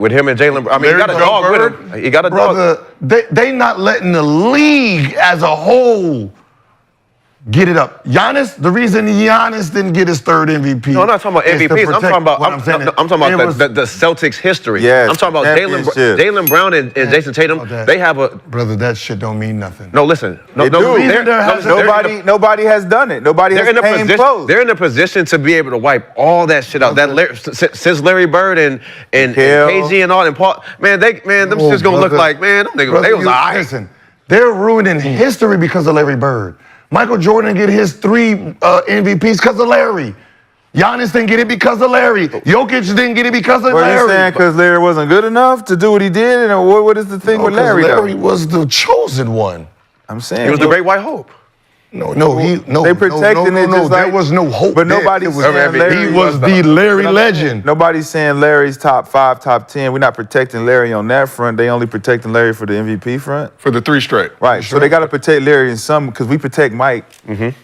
With him and Jalen, I mean, he got a dog with him. He got a dog. They not letting the league as a whole get it up. Giannis, the reason Giannis didn't get his third MVP. No, I'm not talking about MVPs. I'm talking about the Celtics history. Yes, I'm talking about Jaylen Brown and Jason Tatum. They have a brother. That shit don't mean nothing. No, listen. Nobody has done it. Nobody has came close. They're in a position to be able to wipe all that shit out. Since Larry Bird and KG and all and Paul, them shit's gonna look like them niggas. They was all right. Listen, they're ruining history because of Larry Bird. Michael Jordan get his 3 MVPs because of Larry. Giannis didn't get it because of Larry. Jokic didn't get it because of Larry. What are you saying? Because Larry wasn't good enough to do what he did? And what is the thing with Larry? Larry was the chosen one. I'm saying he was the great white hope. They protecting it. No, there was no hope. But nobody's saying Larry he was the Larry legend. Nobody's saying Larry's top 5, top 10. We're not protecting Larry on that front. They only protecting Larry for the MVP front. For the 3 straight. Right. So they got to protect Larry in some because we protect Mike.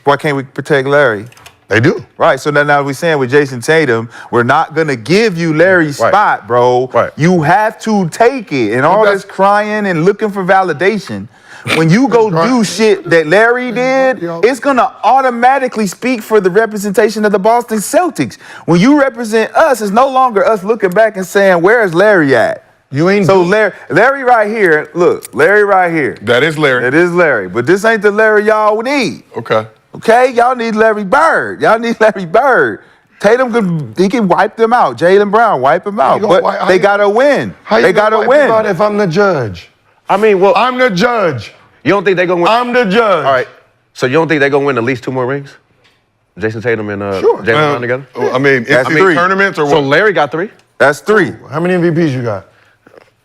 Why can't we protect Larry? They do. Right. So now we're saying with Jason Tatum, we're not going to give you Larry's spot, bro. Right. You have to take it. And all this crying and looking for validation. When you go do shit that Larry did, it's going to automatically speak for the representation of the Boston Celtics. When you represent us, it's no longer us looking back and saying, where's Larry at? You ain't so Larry right here, look, Larry right here. That is Larry. That is Larry. But this ain't the Larry y'all need. Okay. Okay? Y'all need Larry Bird. Y'all need Larry Bird. Tatum can wipe them out. Jaylen Brown wipe them out. But they got to win. They got to win. How if I'm the judge? I mean, well, I'm the judge. You don't think they're going to win? I'm the judge. All right. So you don't think they're going to win at least 2 more rings? Jason Tatum and Jaylen Brown together? I mean, that's 3 tournaments or what? So Larry got 3? That's 3. How many MVPs you got?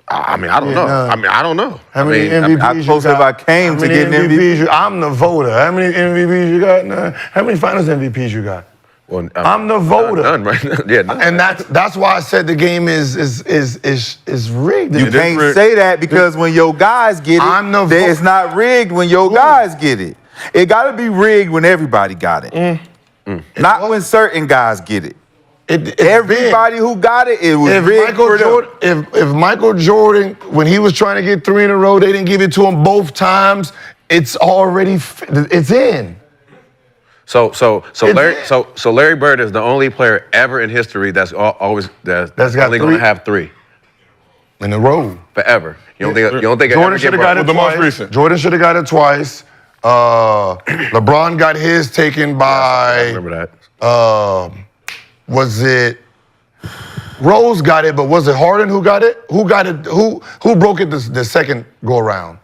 I mean, I don't know. I don't know. How many MVPs you got? If I came to get an MVP. I'm the voter. How many MVPs you got? How many finals MVPs you got? Well, I'm the voter. None right now. Yeah, none. And that's why I said the game is rigged. You can't say that because when your guys get it, it's not rigged when your guys get it. It got to be rigged when everybody got it. Not when certain guys get it. Everybody who got it, it was rigged for them. If Michael Jordan, when he was trying to get 3 in a row, they didn't give it to him both times. It's already it's in. So Larry Bird is the only player ever in history that's only going to have 3 in a row forever. You don't think Jordan should have got it the twice. most recent? Jordan should have got it twice. LeBron got his taken by. I remember that. Was it Rose got it? But was it Harden who got it? Who got it? Who broke it the second go around?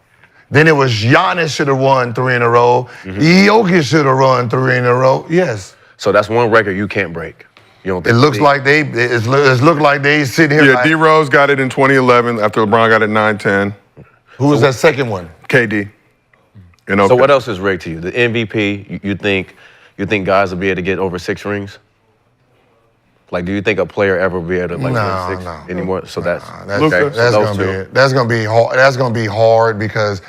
Then it was Giannis should have won 3 in a row. Jokic should have run 3 in a row. Yes. So that's one record you can't break. You don't think it looks like it looked like they sitting here. Yeah, D Rose got it in 2011 after LeBron got it 9-10. Who was that second one? KD. So what else is rigged to you? The MVP. You think guys will be able to get over 6 rings? Like, do you think a player ever will be able to win 6 anymore? So that's gonna be hard. That's gonna be hard because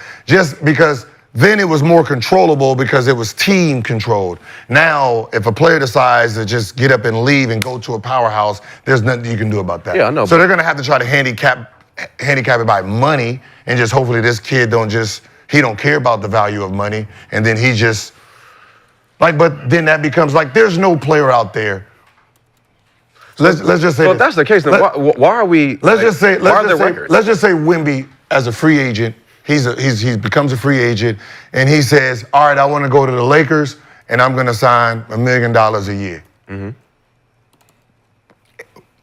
then it was more controllable because it was team controlled. Now, if a player decides to just get up and leave and go to a powerhouse, there's nothing you can do about that. Yeah, I know. So they're gonna have to try to handicap it by money and just hopefully this kid he don't care about the value of money and then he just but then that becomes there's no player out there. Let's just say. So if that's the case, then why are we? Let's just say Wemby as a free agent, he becomes a free agent, and he says, "All right, I want to go to the Lakers, and I'm going to sign $1 million a year."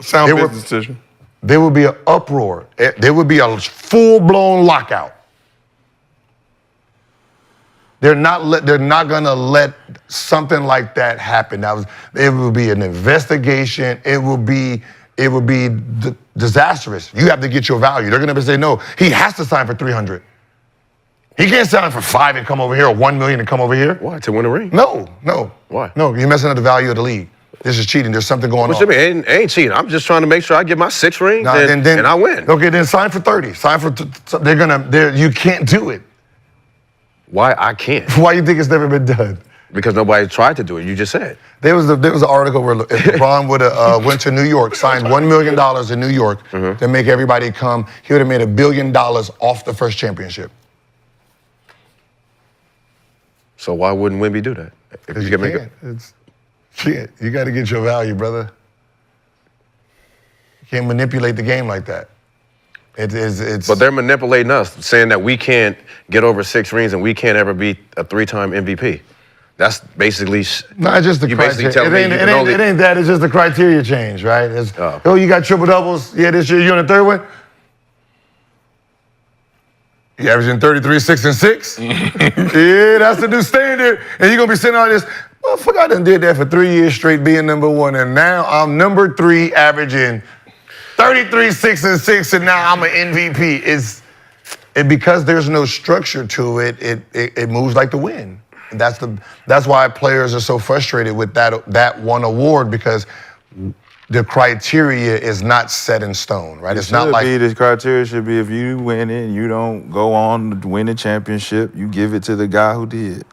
Sound business decision. There would be an uproar. There would be a full-blown lockout. They're not gonna let something like that happen. It will be an investigation. It will be disastrous. You have to get your value. They're gonna say no. He has to sign for $300. He can't sign for $5 and come over here or $1 million and come over here. Why? To win a ring? No. Why? No, you're messing up the value of the league. This is cheating. There's something going on. What you mean? It ain't cheating. I'm just trying to make sure I get my 6 rings and I win. Okay, then sign for 30. You can't do it. Why I can't? Why you think it's never been done? Because nobody tried to do it. You just said. There was an article where if LeBron would have went to New York, signed $1 million in New York to make everybody come, he would have made $1 billion off the first championship. So why wouldn't Wemby do that? If you can make it. Shit, you got to get your value, brother. You can't manipulate the game like that. It's. But they're manipulating us, saying that we can't get over 6 rings and we can't ever be a 3-time MVP. That's basically. Not just the criteria. It ain't that. It's just the criteria change, right? You got triple doubles. Yeah, this year you on the third one. You averaging 33, 6, and 6. Yeah, that's the new standard. And you're gonna be sitting on this. Motherfucker, I done did that for 3 years straight, being number 1, and now I'm number 3, averaging 33, 6, and 6, and now I'm an MVP. Because there's no structure to it, it moves like the wind. And that's why players are so frustrated with that one award, because the criteria is not set in stone, right? It's not like the criteria should be if you win it, you don't go on to win the championship, you give it to the guy who did.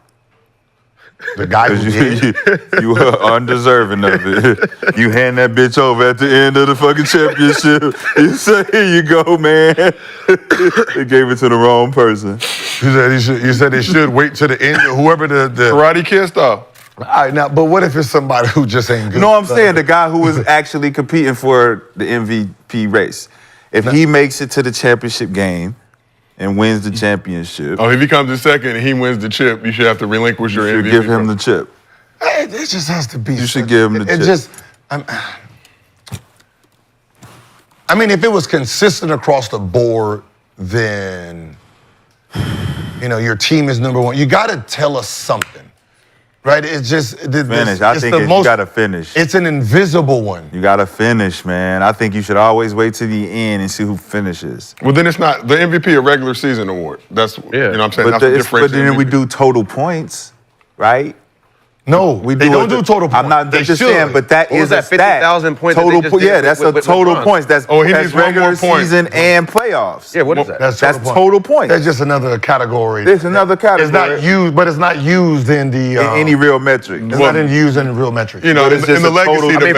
The guy who did? You were undeserving of it. You hand that bitch over at the end of the fucking championship. You say, here you go, man. They gave it to the wrong person. You said they should wait to the end. Whoever the Karate Kid stuff. All right, now, but what if it's somebody who just ain't good? You know what I'm saying? The guy who was actually competing for the MVP race. If he makes it to the championship game and wins the championship. Oh, if he comes in second and he wins the chip, you should have to relinquish your MVP. Give him the chip. It just has to be. You should give him the chip. I mean, if it was consistent across the board, then, your team is number 1. You got to tell us something. Right, it's just finish. I think you gotta finish. It's an invisible one. You gotta finish, man. I think you should always wait to the end and see who finishes. Well, then it's not the MVP, a regular season award. That's you know what I'm saying. But then we do total points, right? No, they don't do total points. I'm not just saying, but that is a 50,000 points. Total that's a total points. That's regular season and playoffs. Yeah, what is that? That's total points. That's just another category. It's another category. It's not used, but it's not used in any real metric. It's not used in real metric. In the legacy debate.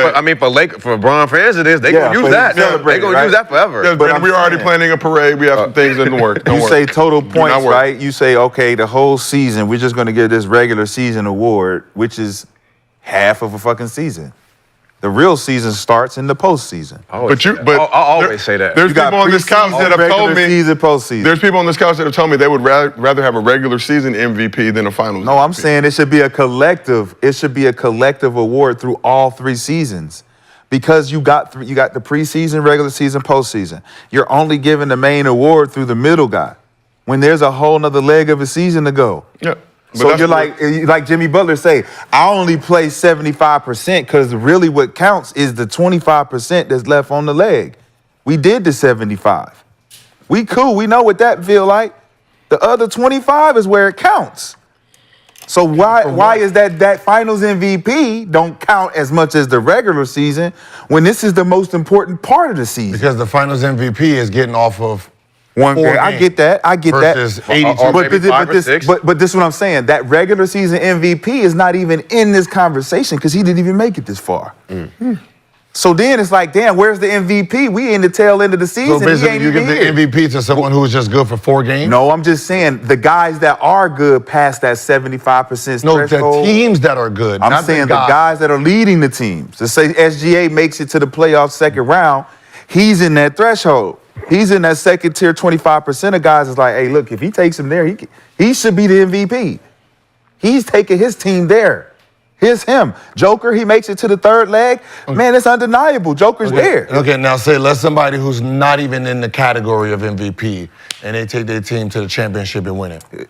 For LeBron fans, it is. They gonna use that. They gonna use that forever. Yeah, but we're already planning a parade. We have some things in the works. You say total points, right? You say, okay, the whole season, we're just gonna give this regular season award, which is half of a fucking season. The real season starts in the postseason. I always say that. There's people on this couch that have told me. Season, postseason. There's people on this couch that have told me they would rather have a regular season MVP than a finals. No, I'm saying it should be a collective. It should be a collective award through all 3 seasons, because you got the preseason, regular season, postseason. You're only giving the main award through the middle guy when there's a whole nother leg of a season to go. Yeah. So you're like Jimmy Butler say, I only play 75% because really what counts is the 25% that's left on the leg. We did the 75. We cool. We know what that feel like. The other 25 is where it counts. So why is that finals MVP don't count as much as the regular season when this is the most important part of the season? Because the finals MVP is getting off of one game. I get that. Versus 82. But this is what I'm saying. That regular season MVP is not even in this conversation because he didn't even make it this far. So then it's like, damn, where's the MVP? We in the tail end of the season. So basically, you give the MVP to someone who was just good for 4 games? No, I'm just saying the guys that are good past that 75% threshold. No, the teams that are good. I'm saying the guys that are leading the teams. To say SGA makes it to the playoffs second round, he's in that threshold. He's in that second tier 25% of guys is like, hey, look, if he takes him there, he should be the MVP. He's taking his team there. Here's him. Joker, he makes it to the 3rd leg. Man, it's undeniable. Joker's there. Okay, now let somebody who's not even in the category of MVP and they take their team to the championship and win it.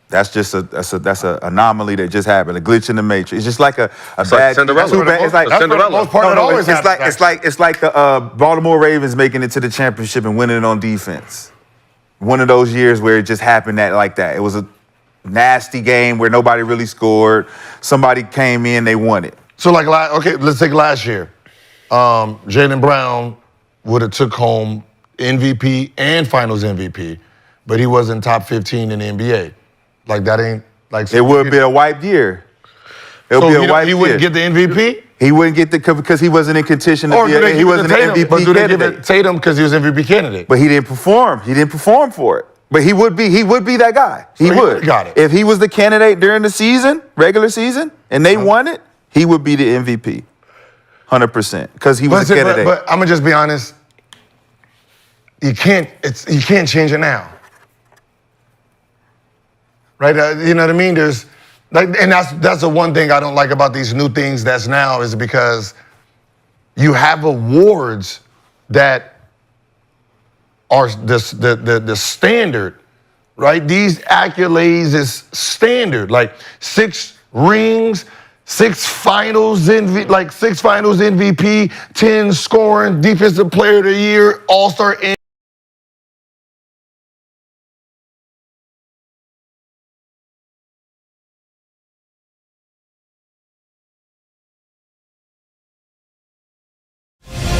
That's just that's an anomaly that just happened, a glitch in the matrix. It's just like a bad Cinderella. It's like Cinderella. It's like the Baltimore Ravens making it to the championship and winning it on defense. One of those years where it just happened like that. It was a nasty game where nobody really scored. Somebody came in, they won it. So let's take last year. Jaylen Brown would have took home MVP and Finals MVP, but he wasn't top 15 in the NBA. Like that ain't like it would be a wiped year. It'll be a white he wouldn't get the MVP? He wouldn't get because he wasn't in contention to Or be do they he give it wasn't to an Tatum? MVP But do they give candidate. it Tatum because he was MVP candidate? But he didn't perform. He didn't perform for it. But he would be that guy. He So he would. got it. If he was the candidate during the season, regular season, and they won it, he would be the MVP. 100%. Because he was a candidate. But I'm gonna just be honest. You can't change it now. Right? You know what I mean? There's and that's the one thing I don't like about these new things that's now is because you have awards that are the standard, right? These accolades is standard, like 6 rings, 6 finals MVP, 10 scoring, defensive player of the year, all-star.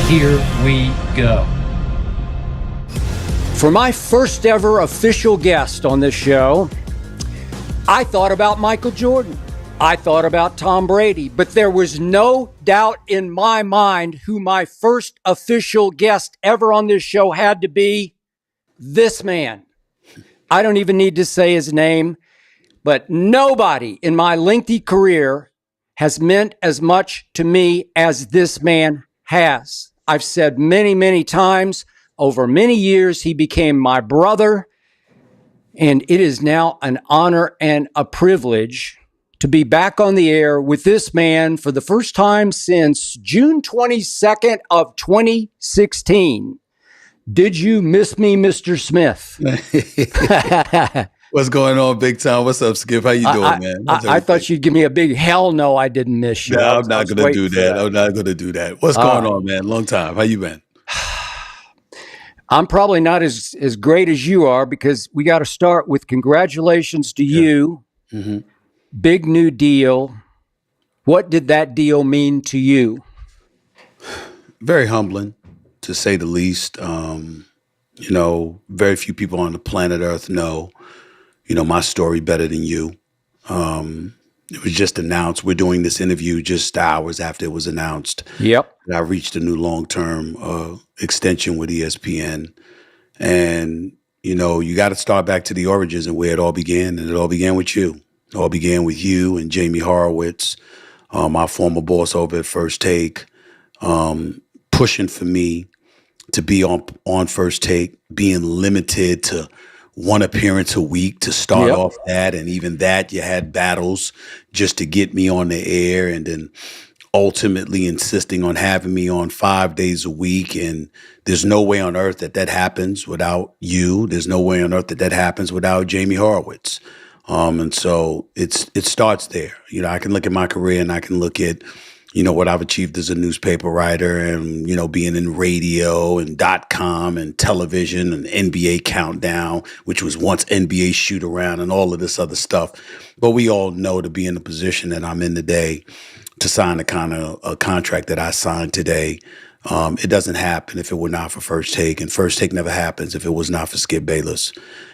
Here we go. For my first ever official guest on this show, I thought about Michael Jordan. I thought about Tom Brady, but there was no doubt in my mind who my first official guest ever on this show had to be: this man. I don't even need to say his name, but nobody in my lengthy career has meant as much to me as this man has. I've said many, many times, over many years, he became my brother, and it is now an honor and a privilege to be back on the air with this man for the first time since June 22nd of 2016. Did you miss me, Mr. Smith? What's going on, Big Time? What's up, Skip? How you doing, man? I thought you'd give me a big hell no, I didn't miss you. No, I'm not going to do that. I'm not going to do that. What's going on, man? Long time. How you been? I'm probably not as great as you are, because we got to start with congratulations to you. Mm-hmm. Big new deal. What did that deal mean to you? Very humbling, to say the least. Very few people on the planet Earth know, my story better than you. It was just announced. We're doing this interview just hours after it was announced. Yep. I reached a new long-term extension with ESPN. And, you got to start back to the origins and where it all began. And it all began with you. It all began with you and Jamie Horowitz, my former boss over at First Take, pushing for me to be on First Take, being limited to one appearance a week to start off that. And even that, you had battles just to get me on the air, and then ultimately insisting on having me on 5 days a week. And there's no way on earth that happens without you. There's no way on earth that happens without Jamie Horowitz. And so it starts there. I can look at my career and I can look at, what I've achieved as a newspaper writer and, being in radio and .com and television and NBA Countdown, which was once NBA Shoot Around and all of this other stuff. But we all know, to be in the position that I'm in today, to sign the kind of a contract that I signed today, it doesn't happen if it were not for First Take. And First Take never happens if it was not for Skip Bayless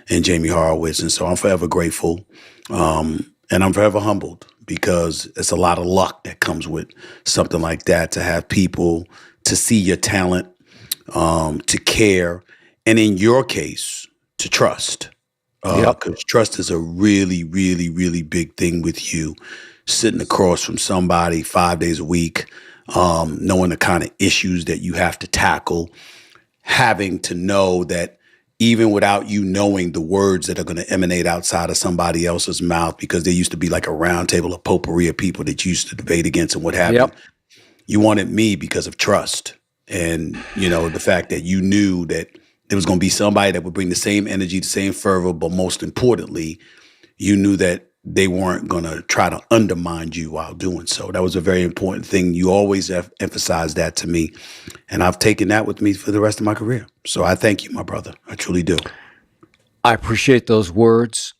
and Jamie Horowitz. And so I'm forever grateful. And I'm forever humbled, because it's a lot of luck that comes with something like that, to have people to see your talent, to care, and in your case, to trust. Because trust is a really, really, really big thing with you. Sitting across from somebody 5 days a week, knowing the kind of issues that you have to tackle, having to know that even without you knowing the words that are going to emanate outside of somebody else's mouth, because there used to be like a round table of potpourri of people that you used to debate against and what have you. You wanted me because of trust. And, the fact that you knew that there was going to be somebody that would bring the same energy, the same fervor, but most importantly, you knew that they weren't going to try to undermine you while doing so. That was a very important thing. You always have emphasized that to me. And I've taken that with me for the rest of my career. So I thank you, my brother. I truly do. I appreciate those words.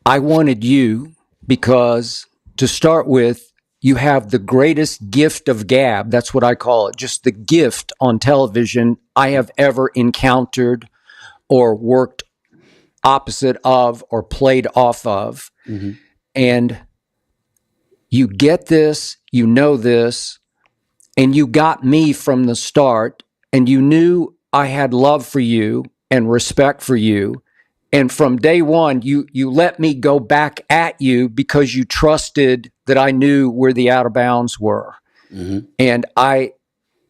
I wanted you because, to start with, you have the greatest gift of gab. That's what I call it. Just the gift on television I have ever encountered or worked opposite of or played off of. Mm-hmm. And you get this, you know this, and you got me from the start, and you knew I had love for you and respect for you. And from day one, you let me go back at you because you trusted that I knew where the out of bounds were. Mm-hmm. And I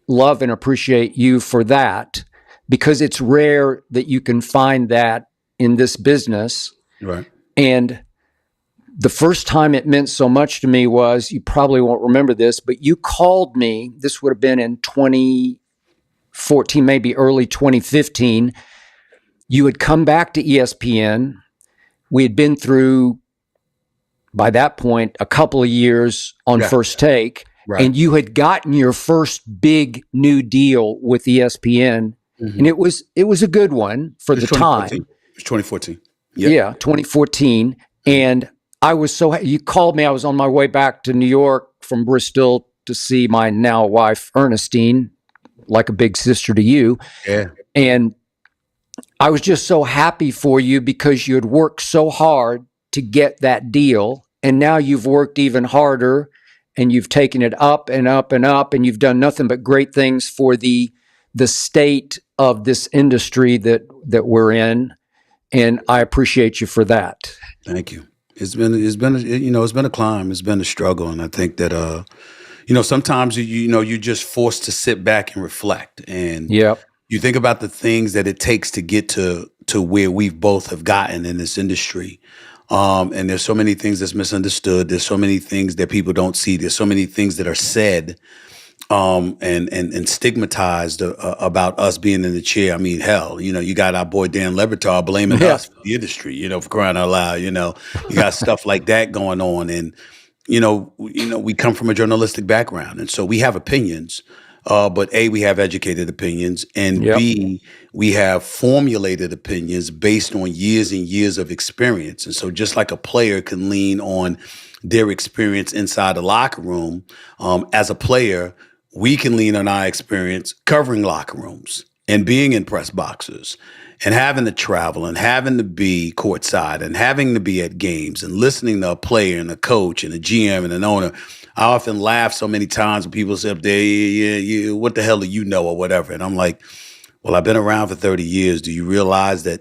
love and appreciate you for that, because it's rare that you can find that in this business. Right. And the first time it meant so much to me was, you probably won't remember this, but you called me. This would have been in 2014, maybe early 2015. You had come back to ESPN. We had been through, by that point, a couple of years on First Take, and you had gotten your first big new deal with ESPN, and it was a good one for the time. It was 2014. Yep. Yeah, 2014. And I was you called me. I was on my way back to New York from Bristol to see my now wife, Ernestine, like a big sister to you. Yeah. And I was just so happy for you because you had worked so hard to get that deal. And now you've worked even harder, and you've taken it up and up and up, and you've done nothing but great things for the state of this industry that we're in. And I appreciate you for that. Thank you. It's been a climb. It's been a struggle. And I think that, sometimes, you're just forced to sit back and reflect. And you think about the things that it takes to get to where we've both have gotten in this industry. And there's so many things that's misunderstood. There's so many things that people don't see. There's so many things that are said and stigmatized about us being in the chair. I mean, hell, you got our boy Dan Le Batard blaming us for the industry, for crying out loud. You got stuff like that going on. And, we come from a journalistic background. And so we have opinions. But A, we have educated opinions, and B, we have formulated opinions based on years and years of experience. And so just like a player can lean on their experience inside the locker room, as a player, we can lean on our experience covering locker rooms and being in press boxes and having to travel and having to be courtside and having to be at games and listening to a player and a coach and a GM and an owner. I often laugh so many times when people say up there, yeah, what the hell do you know or whatever? And I'm like, well, I've been around for 30 years. Do you realize that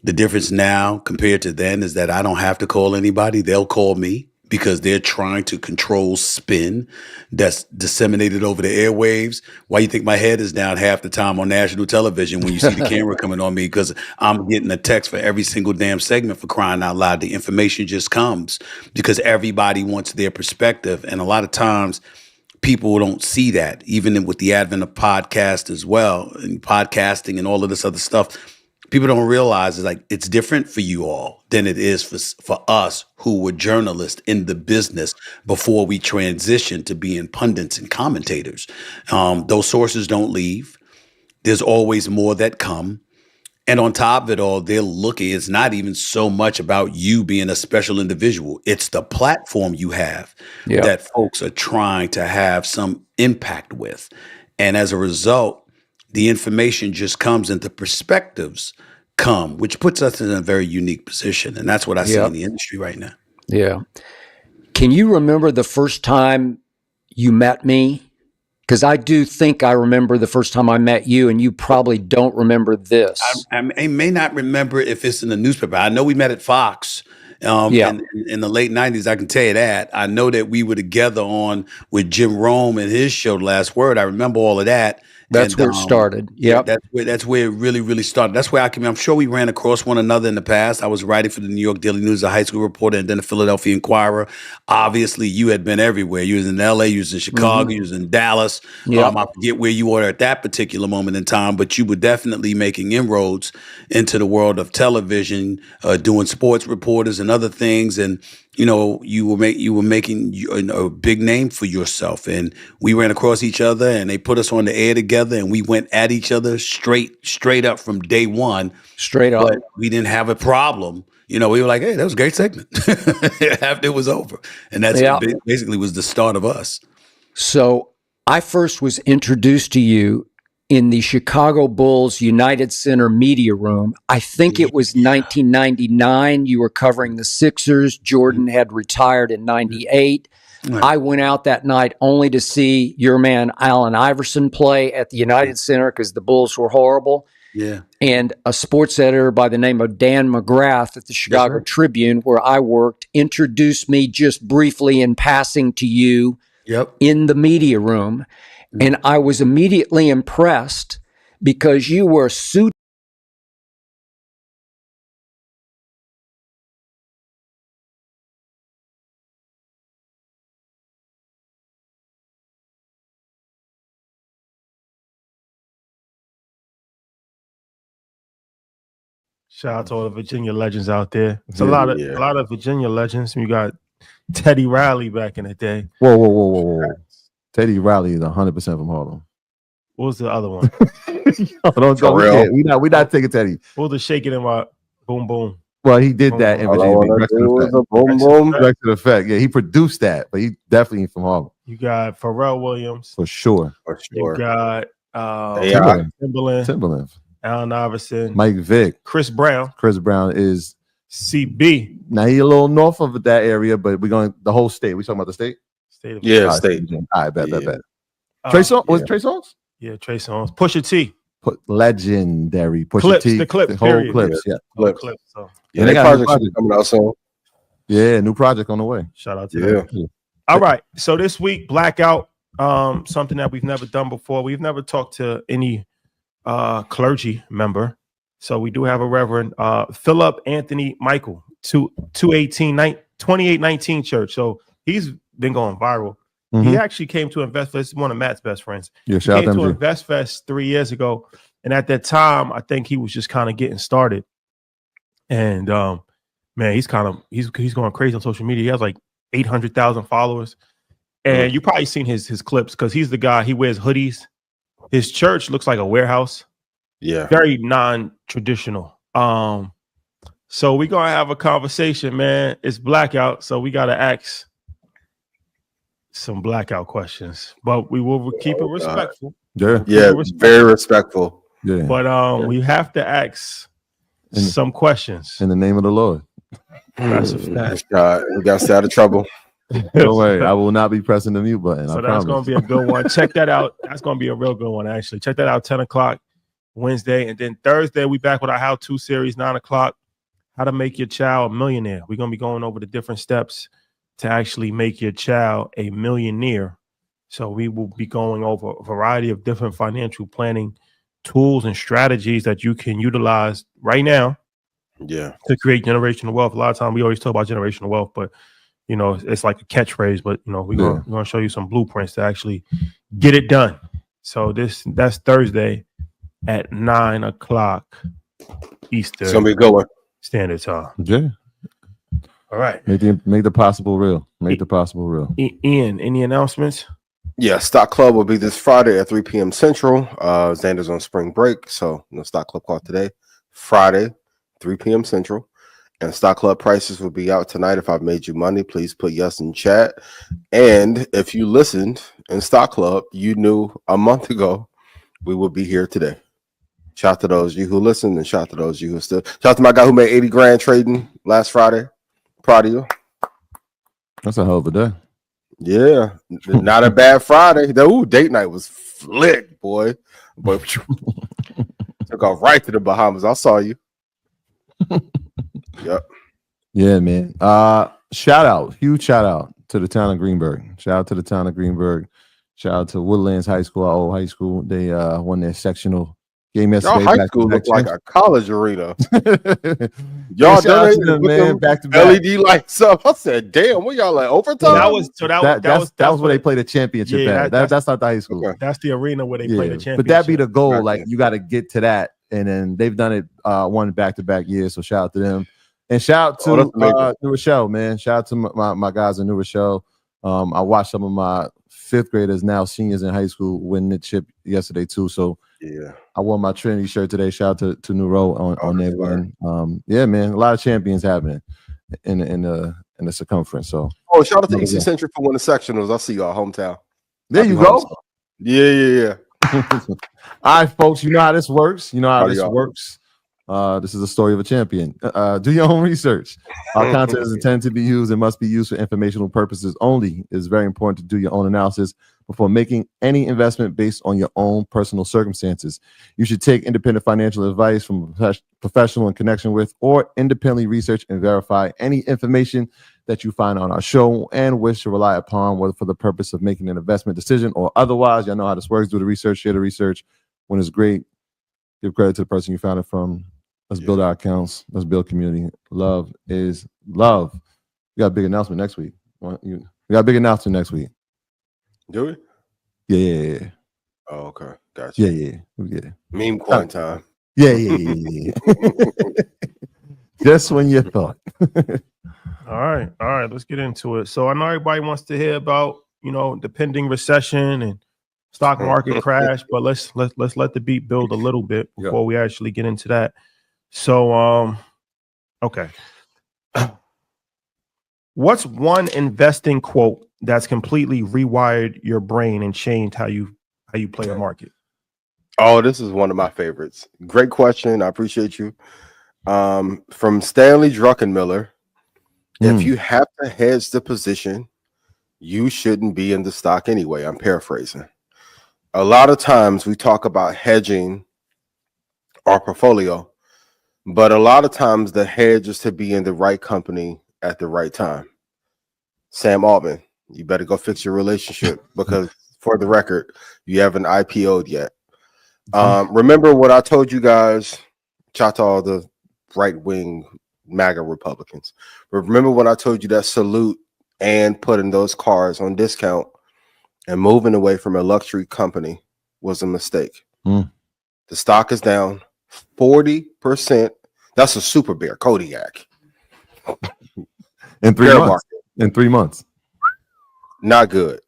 the difference now compared to then is that I don't have to call anybody? They'll call me because they're trying to control spin that's disseminated over the airwaves. Why you think my head is down half the time on national television when you see the camera coming on me? Because I'm getting a text for every single damn segment, for crying out loud. The information just comes because everybody wants their perspective. And a lot of times people don't see that, even with the advent of podcast as well, and podcasting and all of this other stuff. People don't realize it's different for you all than it is for us who were journalists in the business before we transitioned to being pundits and commentators. Those sources don't leave. There's always more that come. And on top of it all, they're looking. It's not even so much about you being a special individual. It's the platform you have that folks are trying to have some impact with. And as a result, the information just comes and the perspectives come, which puts us in a very unique position. And that's what I see in the industry right now. Yeah. Can you remember the first time you met me? Because I do think I remember the first time I met you, and you probably don't remember this. I may not remember if it's in the newspaper. I know we met at Fox. In the late 90s, I can tell you that. I know that we were together on with Jim Rome and his show, The Last Word. I remember all of that. That's where it started. Yep. That's where it really, really started. That's where I'm sure we ran across one another in the past. I was writing for the New York Daily News, a high school reporter, and then the Philadelphia Inquirer. Obviously, you had been everywhere. You was in LA, you was in Chicago, you was in Dallas. Yep. I forget where you were at that particular moment in time, but you were definitely making inroads into the world of television, doing sports reporters and other things. And you were making a big name for yourself, and we ran across each other, and they put us on the air together, and we went at each other straight up from day one. Straight up, but we didn't have a problem. We were like, "Hey, that was a great segment." After it was over, and that's basically was the start of us. So I first was introduced to you in the Chicago Bulls United Center media room. I think it was 1999. You were covering the Sixers. Jordan had retired in 98. I went out that night only to see your man Allen Iverson play at the United Center because the Bulls were horrible. Yeah. And a sports editor by the name of Dan McGrath at the Chicago Tribune, where I worked, introduced me just briefly in passing to you in the media room. And I was immediately impressed because you were suited. Shout out to all the Virginia legends out there. It's a lot of Virginia legends. You got Teddy Riley back in the day. Whoa. Teddy Riley is 100% from Harlem. What was the other one? Don't go. We're not taking Teddy. What was the shaking in my boom boom? Well, he did that in Virginia. Direct to the fact. Yeah, he produced that, but he definitely from Harlem. You got Pharrell Williams. For sure. You got Timberland. Allen Iverson. Mike Vick. Chris Brown. Chris Brown is CB. Now he a little north of that area, but we're going the whole state. We talking about the state? State of State. All right, bet. Trey Songz? Was it Trey Songz? Yeah, Trey Songz. Pusha T. Legendary. Pusha Clips, T. the clip, the whole period. clips. Yeah. Clips. So. Yeah, they got project coming out soon. Yeah, new project on the way. Shout out to them. All right. So this week, Blackout, something that we've never done before. We've never talked to any clergy member. So we do have a Reverend Philip Anthony Michael, 2819 Church. So he's been going viral. Mm-hmm. He actually came to InvestFest, one of Matt's best friends. Yeah, he came to InvestFest 3 years ago. And at that time, I think he was just kind of getting started. And man, he's going crazy on social media. He has like 800,000 followers. And you probably seen his clips because he's the guy, he wears hoodies. His church looks like a warehouse. Yeah. Very non-traditional. So we're gonna have a conversation, man. It's Blackout, so we gotta ask some Blackout questions. But we will keep it respectful. Very respectful. Yeah. But we have to ask some questions. In the name of the Lord. That's a fact. We got to stay out of trouble. Don't worry, I will not be pressing the mute button. So that's going to be a good one. Check that out. That's going to be a real good one, actually. Check that out, 10 o'clock Wednesday. And then Thursday, we back with our how-to series, 9 o'clock, how to make your child a millionaire. We're going to be going over the different steps to actually make your child a millionaire. So we will be going over a variety of different financial planning tools and strategies that you can utilize right now to create generational wealth. A lot of times we always talk about generational wealth, but you know, it's like a catchphrase, but you know, we're gonna show you some blueprints to actually get it done. So that's Thursday at 9 o'clock Eastern. It's gonna be a good one. Standard time. Yeah. All right. Make the possible real. Make the possible real. Ian, any announcements? Yeah, Stock Club will be this Friday at 3 p.m. Central. Xander's on spring break, so no Stock Club call today. Friday, 3 p.m. Central. And Stock Club prices will be out tonight. If I've made you money, please put yes in chat. And if you listened in Stock Club, you knew a month ago we would be here today. Shout out to those of you who listened, and shout out to those of you who still. Shout out to my guy who made 80 grand trading last Friday. Proud of you. That's a hell of a day. Yeah, not a bad Friday. Date night was flick, boy. But took off right to the Bahamas. I saw you. Yep. Yeah, man. Huge shout out to the town of Greenburgh. Shout out to the town of Greenburgh. Shout out to Woodlands High School, our old high school. They won their sectional game yesterday. Y'all high school looked like a college arena. Y'all done man, back to back. LED lights up. I said, damn, what y'all like overtime? That was where they played the championship. Yeah, that's not the high school. Okay. That's the arena where they play the championship. But that be the goal. Like you got to get to that, and then they've done it one back-to-back years. So shout out to them, and shout out to New Rochelle, man. Shout out to my guys in New Rochelle. I watched some of my fifth graders, now seniors in high school, win the chip yesterday too. So yeah, I wore my Trinity shirt today. Shout out to New Row on their win. Yeah, man, a lot of champions happening in the circumference. So shout out to East Central for winning sectionals. I'll see y'all hometown. There you go. Yeah. All right, folks. You know how this works. This is a story of a champion. Do your own research. Our content is intended to be used and must be used for informational purposes only. It is very important to do your own analysis before making any investment based on your own personal circumstances. You should take independent financial advice from a professional in connection with, or independently research and verify any information that you find on our show and wish to rely upon, whether for the purpose of making an investment decision or otherwise. Y'all know how this works. Do the research, share the research. When it's great, give credit to the person you found it from. Let's build our accounts. Let's build community. Love is love. We got a big announcement next week. We got a big announcement next week. Do we? Yeah. Oh, okay. Gotcha. Yeah. We get it. Meme coin time. Yeah. Just when you thought. All right. Let's get into it. So I know everybody wants to hear about, the pending recession and stock market crash, but let's let the beat build a little bit before we actually get into that. So, okay. What's one investing quote that's completely rewired your brain and changed how you play the market? Oh, this is one of my favorites. Great question. I appreciate you. From Stanley Druckenmiller. If you have to hedge the position, you shouldn't be in the stock anyway. I'm paraphrasing. A lot of times we talk about hedging our portfolio, but a lot of times the hedge is to be in the right company at the right time. Sam Altman, you better go fix your relationship because for the record, you haven't IPO'd yet. Remember what I told you guys, shout to all the right-wing MAGA Republicans. Remember when I told you that Salute and putting those cars on discount and moving away from a luxury company was a mistake. The stock is down 40%. That's a super bear, Kodiak. In 3 months. In 3 months. Not good.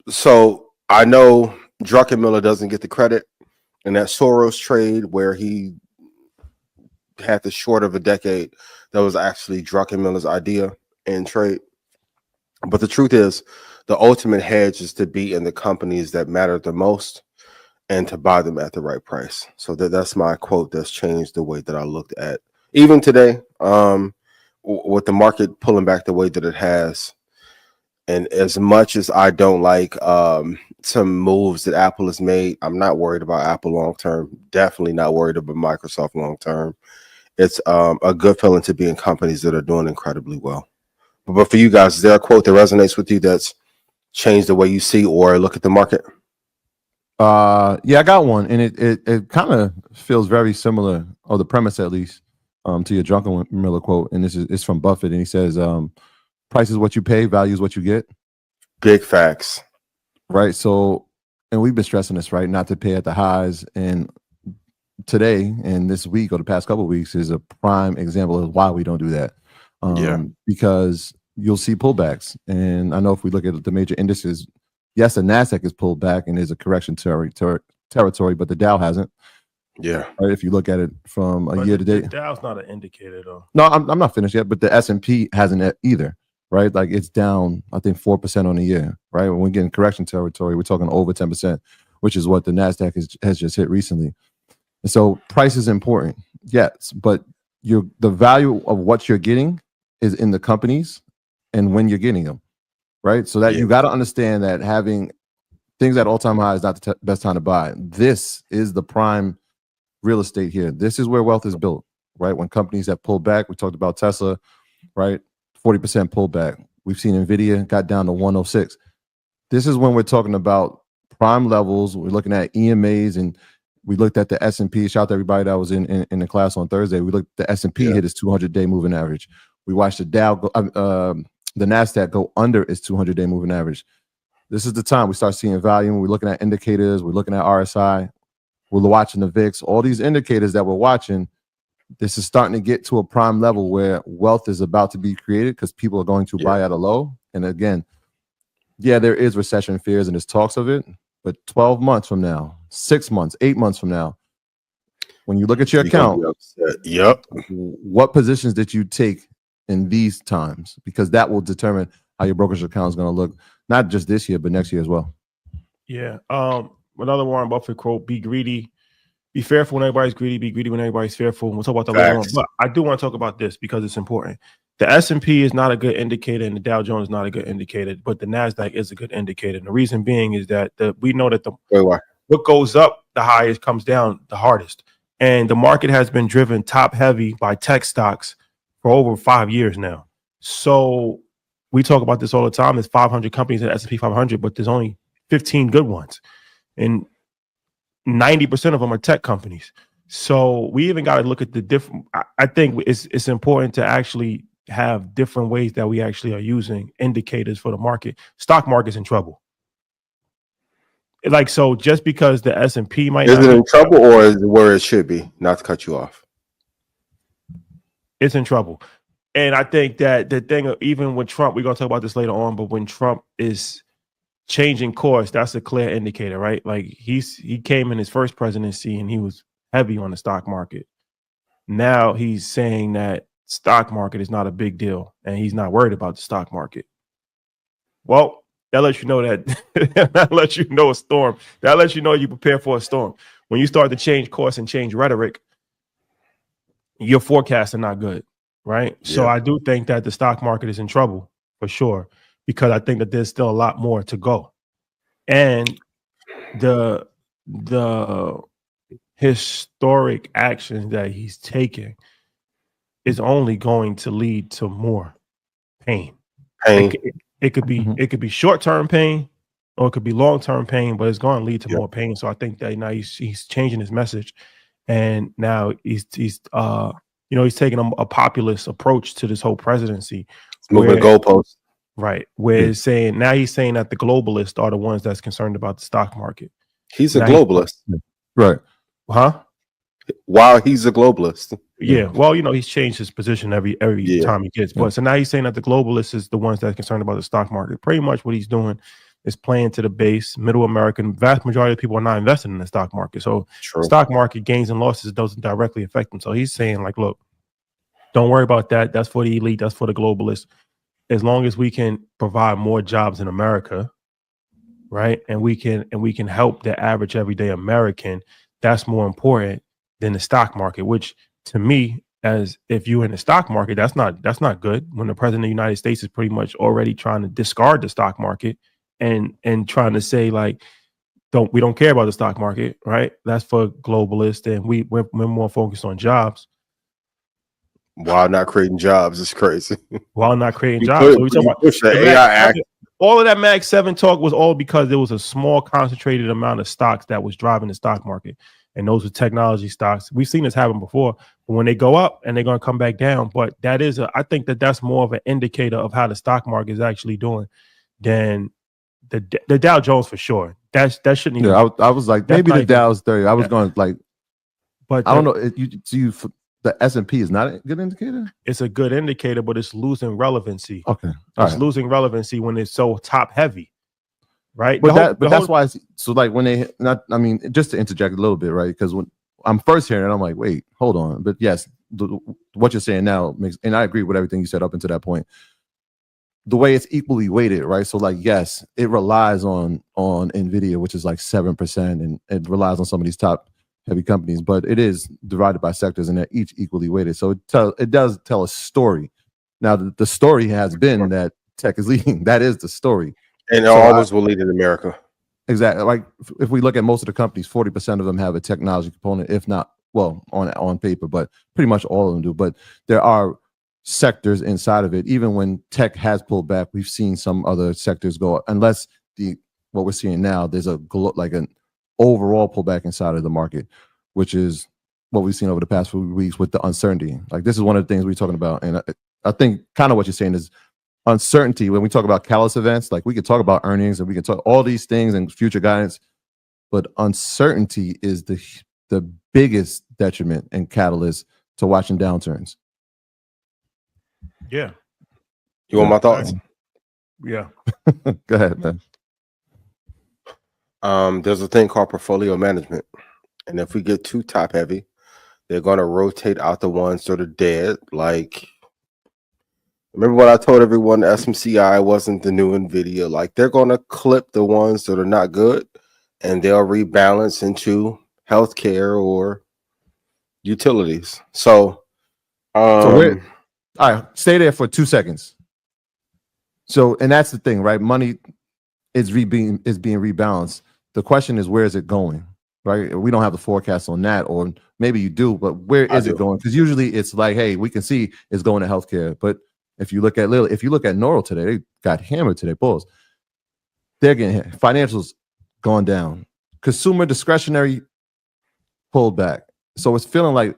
So I know Druckenmiller doesn't get the credit in that Soros trade where he had the short of a decade. That was actually Druckenmiller's idea and trade. But the truth is, the ultimate hedge is to be in the companies that matter the most and to buy them at the right price. So that's my quote that's changed the way that I looked at even today, with the market pulling back the way that it has. And as much as I don't like some moves that Apple has made, I'm not worried about Apple long term. Definitely not worried about Microsoft long term. It's a good feeling to be in companies that are doing incredibly well. But for you guys, is there a quote that resonates with you that's changed the way you see or look at the market? Yeah, I got one, and it kind of feels very similar, or the premise at least, to your Druckenmiller quote. And this is from Buffett, and he says, "Price is what you pay, value is what you get." Big facts, right? So, and we've been stressing this, right? Not to pay at the highs, and today and this week or the past couple of weeks is a prime example of why we don't do that. Because you'll see pullbacks, and I know if we look at the major indices, yes, the Nasdaq is pulled back and is a correction territory, but the Dow hasn't. Yeah. Right. If you look at it from a year to date, the Dow's not an indicator though. No, I'm not finished yet, but the S&P hasn't either. Right, like it's down, I think 4% on the year. Right, when we get in correction territory, we're talking over 10%, which is what the Nasdaq has just hit recently. And so, price is important, yes, but the value of what you're getting is in the companies and when you're getting them. Right, so that you got to understand that having things at all-time high is not the best time to buy. This is the prime real estate here. This is where wealth is built. Right, when companies have pulled back, we talked about Tesla. Right. 40% pullback. We've seen NVIDIA got down to 106. This is when we're talking about prime levels. We're looking at EMAs, and we looked at the S&P. Shout out to everybody that was in the class on Thursday. We looked at the S&P hit its 200-day moving average. We watched the Dow, the Nasdaq go under its 200-day moving average. This is the time we start seeing volume. We're looking at indicators. We're looking at RSI. We're watching the VIX. All these indicators that we're watching, this is starting to get to a prime level where wealth is about to be created because people are going to buy at a low. And again, there is recession fears and there's talks of it, but 12 months from now, 6 months, 8 months from now, when you look at your account, what positions did you take in these times? Because that will determine how your brokerage account is going to look, not just this year, but next year as well. Yeah. Another Warren Buffett quote, be greedy Be fearful when everybody's greedy. Be greedy when everybody's fearful. We'll talk about that later on. But I do want to talk about this because it's important. The S&P is not a good indicator, and the Dow Jones is not a good indicator, but the Nasdaq is a good indicator. And the reason being is that we know that what goes up the highest comes down the hardest, and the market has been driven top heavy by tech stocks for over 5 years now. So we talk about this all the time. There's 500 companies in the S&P 500, but there's only 15 good ones, and 90% of them are tech companies. So we even got to look at the different. I think it's important to actually have different ways that we actually are using indicators for the market. Stock market's in trouble. Like, so just because the S&P might is it in trouble, or is it where it should be? Not to cut you off. It's in trouble. And I think that the thing, even with Trump, we're going to talk about this later on, but when Trump is changing course, that's a clear indicator, right? Like he came in his first presidency and he was heavy on the stock market. Now he's saying that stock market is not a big deal and he's not worried about the stock market. Well, that lets you know that lets you know a storm. That lets you know you prepare for a storm. When you start to change course and change rhetoric, your forecasts are not good, right? Yeah. So I do think that the stock market is in trouble for sure, because I think that there's still a lot more to go. And the historic actions that he's taking is only going to lead to more pain. It could be short-term pain, or it could be long-term pain, but it's going to lead to more pain. So I think that now he's changing his message, and now he's taking a populist approach to this whole presidency. It's moving goalposts. Right. Where he's saying that the globalists are the ones that's concerned about the stock market. He's a globalist. Right. Huh? While he's a globalist. Yeah. Well, he's changed his position every time he gets. But so now he's saying that the globalists is the ones that's concerned about the stock market. Pretty much what he's doing is playing to the base. Middle American, vast majority of people are not investing in the stock market. So stock market gains and losses doesn't directly affect them. So he's saying, like, look, don't worry about that. That's for the elite. That's for the globalists. As long as we can provide more jobs in America, right, and we can help the average everyday American, that's more important than the stock market. Which, to me, as if you're in the stock market, that's not good. When the president of the United States is pretty much already trying to discard the stock market and trying to say, like, we don't care about the stock market, right? That's for globalists, and we're more focused on jobs. While not creating jobs, it's crazy. While not creating jobs. So we talk about the AI Act. All of that Mag 7 talk was all because there was a small concentrated amount of stocks that was driving the stock market. And those were technology stocks. We've seen this happen before. When they go up and they're going to come back down. But that is, I think that's more of an indicator of how the stock market is actually doing than the Dow Jones for sure. That shouldn't even. Yeah, I was like, maybe the Dow's 30. I was going like, but I don't know. The S&P is not a good indicator? It's a good indicator, but it's losing relevancy. Okay. It's losing relevancy when it's so top heavy. Right. But that's why so like when they just to interject a little bit, right? Because when I'm first hearing it, I'm like, wait, hold on. But yes, what you're saying now makes, and I agree with everything you said up until that point. The way it's equally weighted, right? So like, yes, it relies on Nvidia, which is like 7%, and it relies on some of these top heavy companies, but it is divided by sectors and they're each equally weighted. So it does tell a story. Now, the story has been that tech is leading. That is the story. And it always will lead in America. Exactly. Like if we look at most of the companies, 40% of them have a technology component, if not, well, on paper, but pretty much all of them do. But there are sectors inside of it. Even when tech has pulled back, we've seen some other sectors go, unless what we're seeing now, there's an overall pullback inside of the market, which is what we've seen over the past few weeks with the uncertainty. Like this is one of the things we're talking about. And I think kind of what you're saying is uncertainty. When we talk about catalyst events, like we could talk about earnings and we can talk all these things and future guidance, but uncertainty is the biggest detriment and catalyst to watching downturns. Yeah. You want my thoughts? Yeah. Go ahead, man. There's a thing called portfolio management. And if we get too top heavy, they're going to rotate out the ones that are dead. Like, remember what I told everyone, SMCI wasn't the new NVIDIA. Like, they're going to clip the ones that are not good and they'll rebalance into healthcare, or utilities. So, So where? All right, stay there for 2 seconds. So, and that's the thing, right? Money is being rebalanced. The question is, where is it going? Right? We don't have the forecast on that, or maybe you do, but where is it going? Because usually it's like, hey, we can see it's going to healthcare. But if you look at Neural today, they got hammered today. Pause. They're getting hit. Financials gone down. Consumer discretionary pulled back. So it's feeling like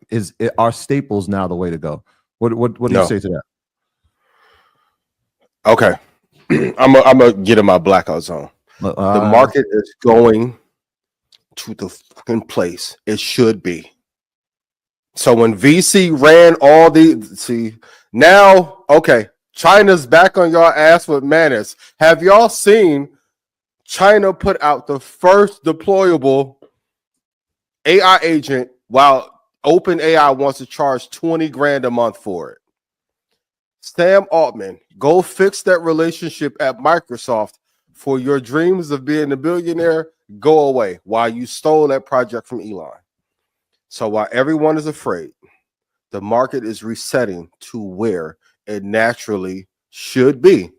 are staples now the way to go? What do you say to that? Okay, I'm gonna get in my blackout zone. The market is going to the fucking place it should be. So when VC ran all now, okay, China's back on y'all ass with manners. Have y'all seen China put out the first deployable AI agent while OpenAI wants to charge 20 grand a month for it? Sam Altman, go fix that relationship at Microsoft for your dreams of being a billionaire go away while you stole that project from Elon. So while everyone is afraid, the market is resetting to where it naturally should be.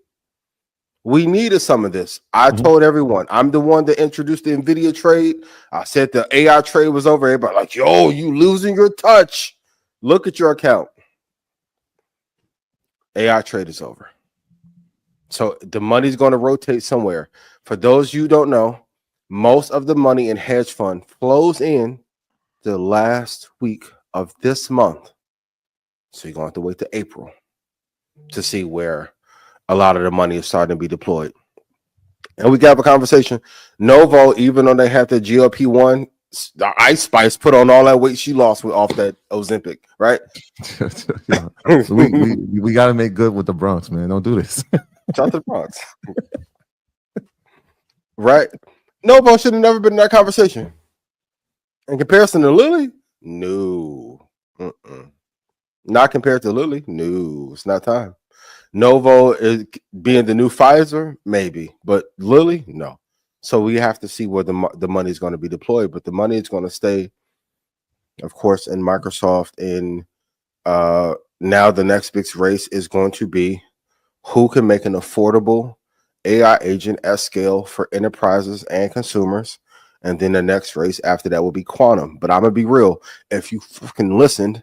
We needed some of this. I told everyone, I'm the one that introduced the NVIDIA trade. I said the AI trade was over. Everybody like, yo, you losing your touch. Look at your account. AI trade is over. So the money's going to rotate somewhere. For those you don't know, most of the money in hedge fund flows in the last week of this month. So you're going to have to wait to April to see where a lot of the money is starting to be deployed. And we got a conversation. Novo, even though they have the GLP-1, the Ice Spice put on all that weight she lost off that Ozempic, right? So we got to make good with the Bronx, man. Don't do this. Shout out to the Bronx. Right? Novo should have never been in that conversation. In comparison to Lilly, no. Not compared to Lilly, no. It's not time. Novo is being the new Pfizer, maybe, but Lilly, no. So we have to see where the money is going to be deployed, but the money is going to stay, of course, in Microsoft. And now the next big race is going to be who can make an affordable AI agent at scale for enterprises and consumers. And then the next race after that will be quantum. But I'm going to be real. If you fucking listened,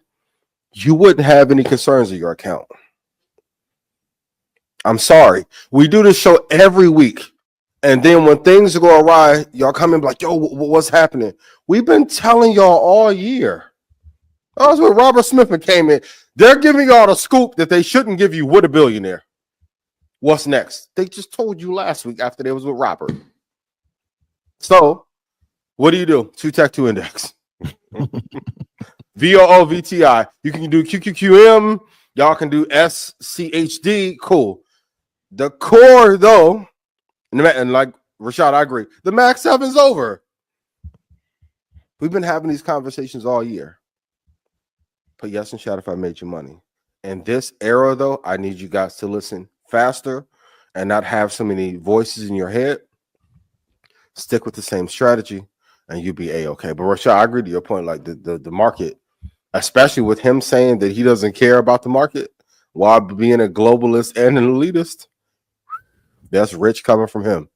you wouldn't have any concerns of your account. I'm sorry. We do this show every week. And then when things go awry, y'all come in like, yo, what's happening? We've been telling y'all all year. That was when Robert Smith came in. They're giving y'all the scoop that they shouldn't give you with a billionaire. What's next? They just told you last week after they was with Robert. So, what do? 2 Tech 2 Index. VOO VTI. You can do QQQM. Y'all can do SCHD. Cool. The core, though, and like Rashad, I agree. The Max 7's over. We've been having these conversations all year. Put yes in chat if I made you money. In this era, though, I need you guys to listen faster and not have so many voices in your head. Stick with the same strategy and you'll be A-okay. But Rashad, I agree to your point, like the market, especially with him saying that he doesn't care about the market while being a globalist and an elitist. That's rich coming from him.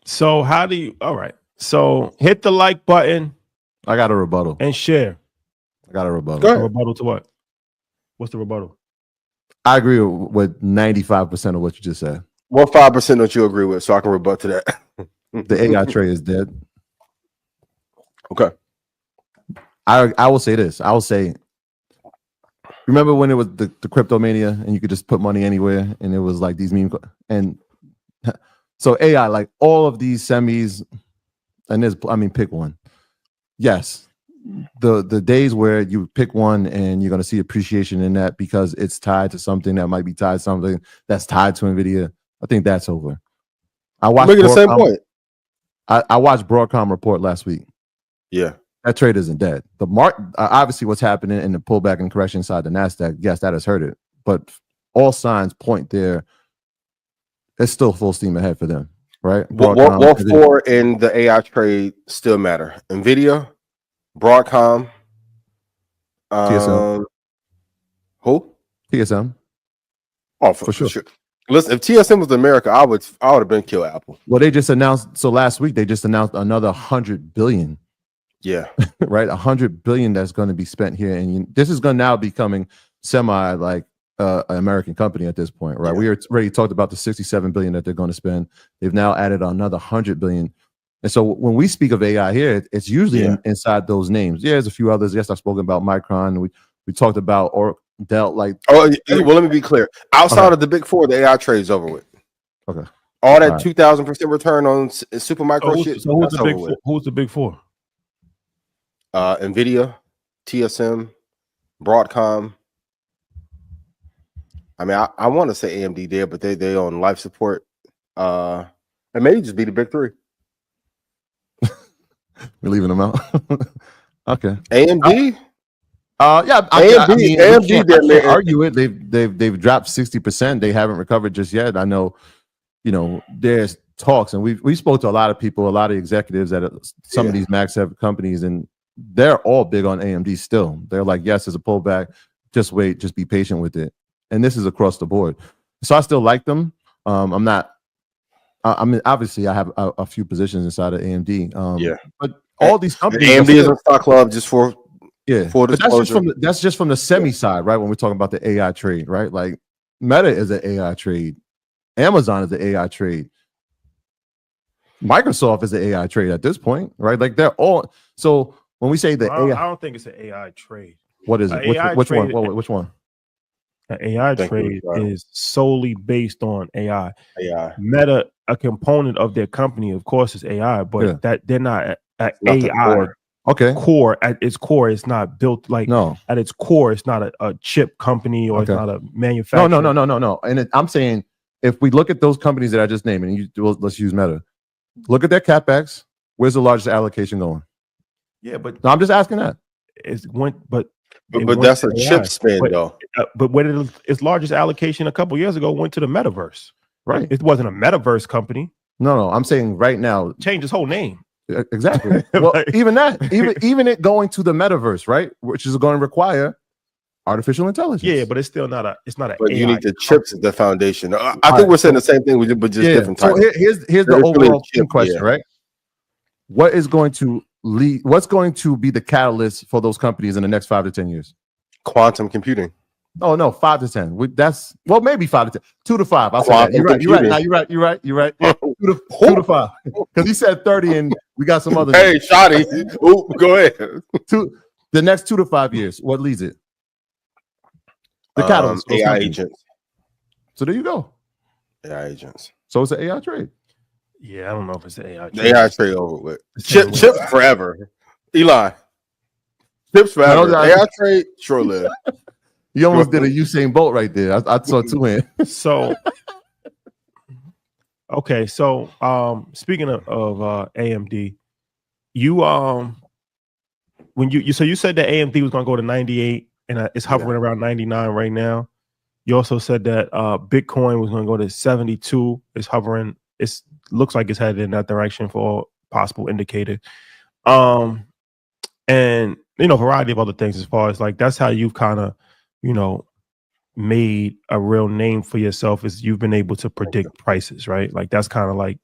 So how do you, all right. So hit the like button. I got a rebuttal. And share. I got a rebuttal. Go ahead. A rebuttal to what? What's the rebuttal? I agree with 95% of what you just said. What 5% don't you agree with so I can rebut to that? The AI trade is dead. Okay. I will say this. I will say, remember when it was the cryptomania and you could just put money anywhere and it was like these meme and so AI, like all of these semis, and pick one. Yes. The days where you pick one and you're going to see appreciation in that because it's tied to something that might be tied to something that's tied to NVIDIA. I think that's over. I watched the same point. I watched Broadcom report last week. Yeah. That trade isn't dead. The obviously what's happening in the pullback and correction inside the NASDAQ, yes, that has hurt it. But all signs point there. It's still full steam ahead for them. right? What Broadcom, four in the AI trade still matter? Nvidia, Broadcom, TSM, who? TSM. Oh, For sure. Listen, if TSM was America, I would have been kill Apple. Well, they just announced. So last week they just announced another 100 billion. Yeah, right. 100 billion that's going to be spent here, and this is going to now becoming semi like an American company at this point, right? Yeah. We already talked about the 67 billion that they're going to spend. They've now added another 100 billion. And so when we speak of AI here, it's usually inside those names. Yeah, there's a few others. Yes, I've spoken about Micron. We talked about or Dell. Like, well, let me be clear. Outside of the big four, the AI trade's over with. Okay. All that 2,000% return on Supermicro shit. So who's the big four? Who's the big four? Nvidia, TSM, Broadcom. I mean, I want to say AMD there, but they on life support. It may just be the big three. We're leaving them out. Okay. AMD. Yeah, AMD can't argue it. They've dropped 60%. They haven't recovered just yet. I know, there's talks, and we spoke to a lot of people, a lot of executives at some of these Mag 7 companies, and they're all big on AMD still. They're like, yes, there's a pullback. Just wait, just be patient with it. And this is across the board. So I still like them. I'm not. I mean, obviously, I have a few positions inside of AMD. But all these companies, AMD is in Stock Club just for but that's just from the semi side, right? When we're talking about the AI trade, right? Like Meta is an AI trade, Amazon is an AI trade, Microsoft is an AI trade at this point, right? Like they're all. So when we say the AI, I don't think it's an AI trade. What is it? Which one? Which one? An AI trade is solely based on AI. AI. Meta, a component of their company, of course, is AI, but that they're not an AI. Core at its core, it's not built like at its core, it's not a chip company or it's not a manufacturer. No. And I'm saying if we look at those companies that I just named, and let's use Meta, look at their capex. Where's the largest allocation going? Yeah, but no, I'm just asking that. But that's a chip spend though. But when its largest allocation a couple years ago went to the metaverse, right? It wasn't a metaverse company. No, I'm saying right now, change its whole name. Exactly. Well, even it going to the metaverse, right? Which is going to require artificial intelligence. Yeah, but it's still not a. It's not a. But AI you need the chips as the foundation. I think we're saying the same thing, but just different types. So here's the overall question, right? What is going to lead? What's going to be the catalyst for those companies in the next 5 to 10 years? Quantum computing. Oh no, 5 to 10. That's maybe 5 to 10, 2 to 5. I'll say that. You're right. Now you're right. 2 to 5. Because he said 30, and we got some other. Hey, Shotty, go ahead. The next 2 to 5 years. What leads it? The catalyst. AI agents. So there you go. AI agents. So it's an AI trade. Yeah, I don't know if it's an AI trade. The AI trade over with. Chips forever. Eli. Chips forever. AI trade, short lived. You almost did a Usain Bolt right there. I saw 2 hands. So, okay. So, speaking of AMD, you when you said that AMD was going to go to 98 and it's hovering around 99 right now. You also said that Bitcoin was going to go to 72. It's hovering. It looks like it's headed in that direction for all possible indicator. And a variety of other things as far as like that's how you've kind of made a real name for yourself is you've been able to predict prices, right? Like that's kind of like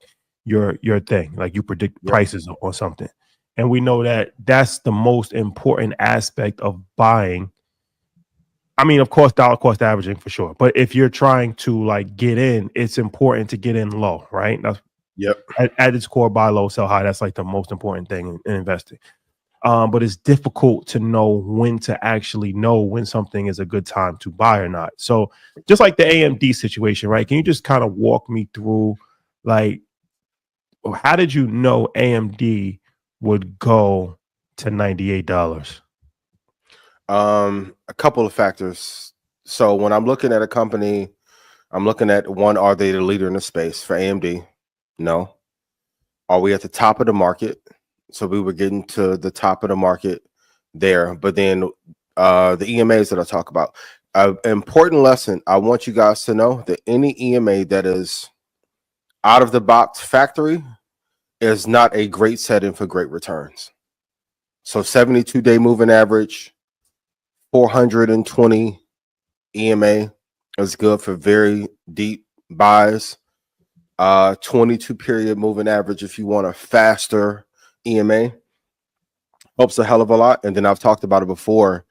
your thing. Like you predict prices or something. And we know that that's the most important aspect of buying. I mean, of course, dollar cost averaging for sure. But if you're trying to like get in, it's important to get in low, right? That's at its core, buy low, sell high. That's like the most important thing in investing. But it's difficult to know when to actually know when something is a good time to buy or not. So just like the AMD situation, right? Can you just kind of walk me through like, how did you know AMD would go to $98? A couple of factors. So when I'm looking at a company, I'm looking at one, are they the leader in the space? For AMD? No. Are we at the top of the market? So we were getting to the top of the market there. But then the EMAs that I talk about, an important lesson I want you guys to know that any EMA that is out of the box factory is not a great setting for great returns. So 72-day moving average, 420 EMA is good for very deep buys. 22 period moving average if you want a faster EMA helps a hell of a lot. And then I've talked about it before,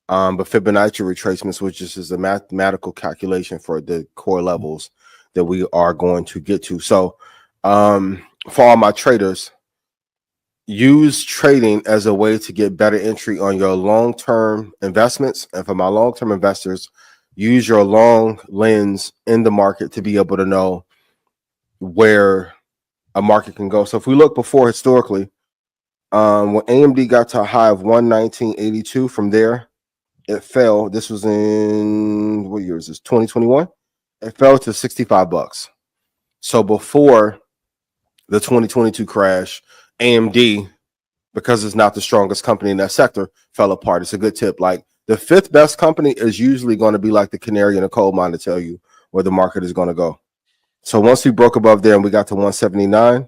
but Fibonacci retracements, which is a mathematical calculation for the core levels that we are going to get to. So for all my traders, use trading as a way to get better entry on your long-term investments. And for my long-term investors, use your long lens in the market to be able to know where a market can go. So if we look before historically, when AMD got to a high of 119.82, from there it fell. This was in what year is this? 2021. It fell to $65. So before the 2022 crash, AMD, because it's not the strongest company in that sector, fell apart. It's a good tip. Like the fifth best company is usually going to be like the canary in a coal mine to tell you where the market is going to go. So once we broke above there and we got to 179,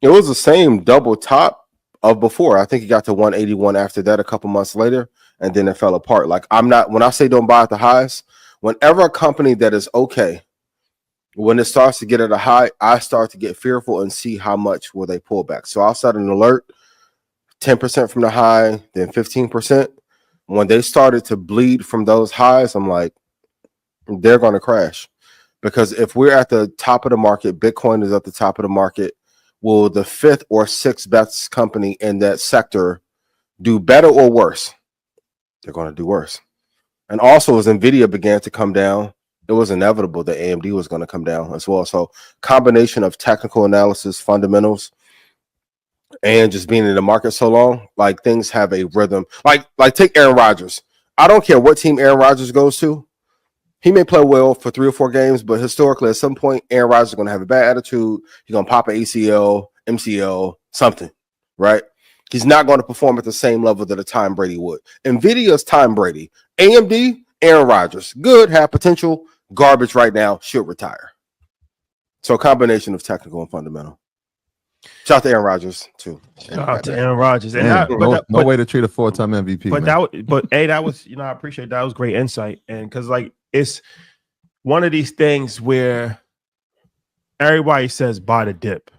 it was the same double top of before. I think it got to 181 after that a couple months later, and then it fell apart. Like when I say don't buy at the highs, whenever a company that is okay, when it starts to get at a high, I start to get fearful and see how much will they pull back. So I'll set an alert, 10% from the high, then 15%. When they started to bleed from those highs, I'm like, they're going to crash. Because if we're at the top of the market, Bitcoin is at the top of the market, will the fifth or sixth best company in that sector do better or worse? They're going to do worse. And also, as NVIDIA began to come down, it was inevitable that AMD was going to come down as well. So combination of technical analysis, fundamentals, and just being in the market so long, like things have a rhythm. Like take Aaron Rodgers. I don't care what team Aaron Rodgers goes to. He may play well for 3 or 4 games, but historically, at some point, Aaron Rodgers is going to have a bad attitude. He's going to pop an ACL, MCL, something, right? He's not going to perform at the same level that a Tom Brady would. NVIDIA's Tom Brady. AMD, Aaron Rodgers. Good, have potential. Garbage right now, should retire. So a combination of technical and fundamental. Shout out to Aaron Rodgers, too. Shout out to Aaron Rodgers. And no way to treat a 4-time MVP. But that was, I appreciate that. Was great insight. And because it's one of these things where everybody says buy the dip,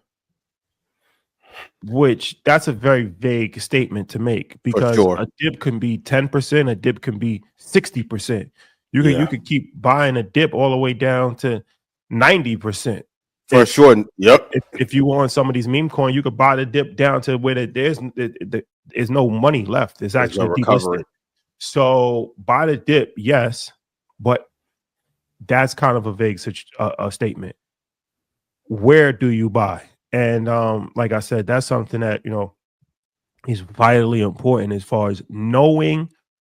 which that's a very vague statement to make, because a dip can be 10%, a dip can be 60%. You could keep buying a dip all the way down to 90%. For sure. Yep. If you want some of these meme coin, you could buy the dip down to where there's no money left. There's actually no recovery. So buy the dip, yes, but that's kind of a vague statement. Where do you buy? And like I said, that's something that is vitally important as far as knowing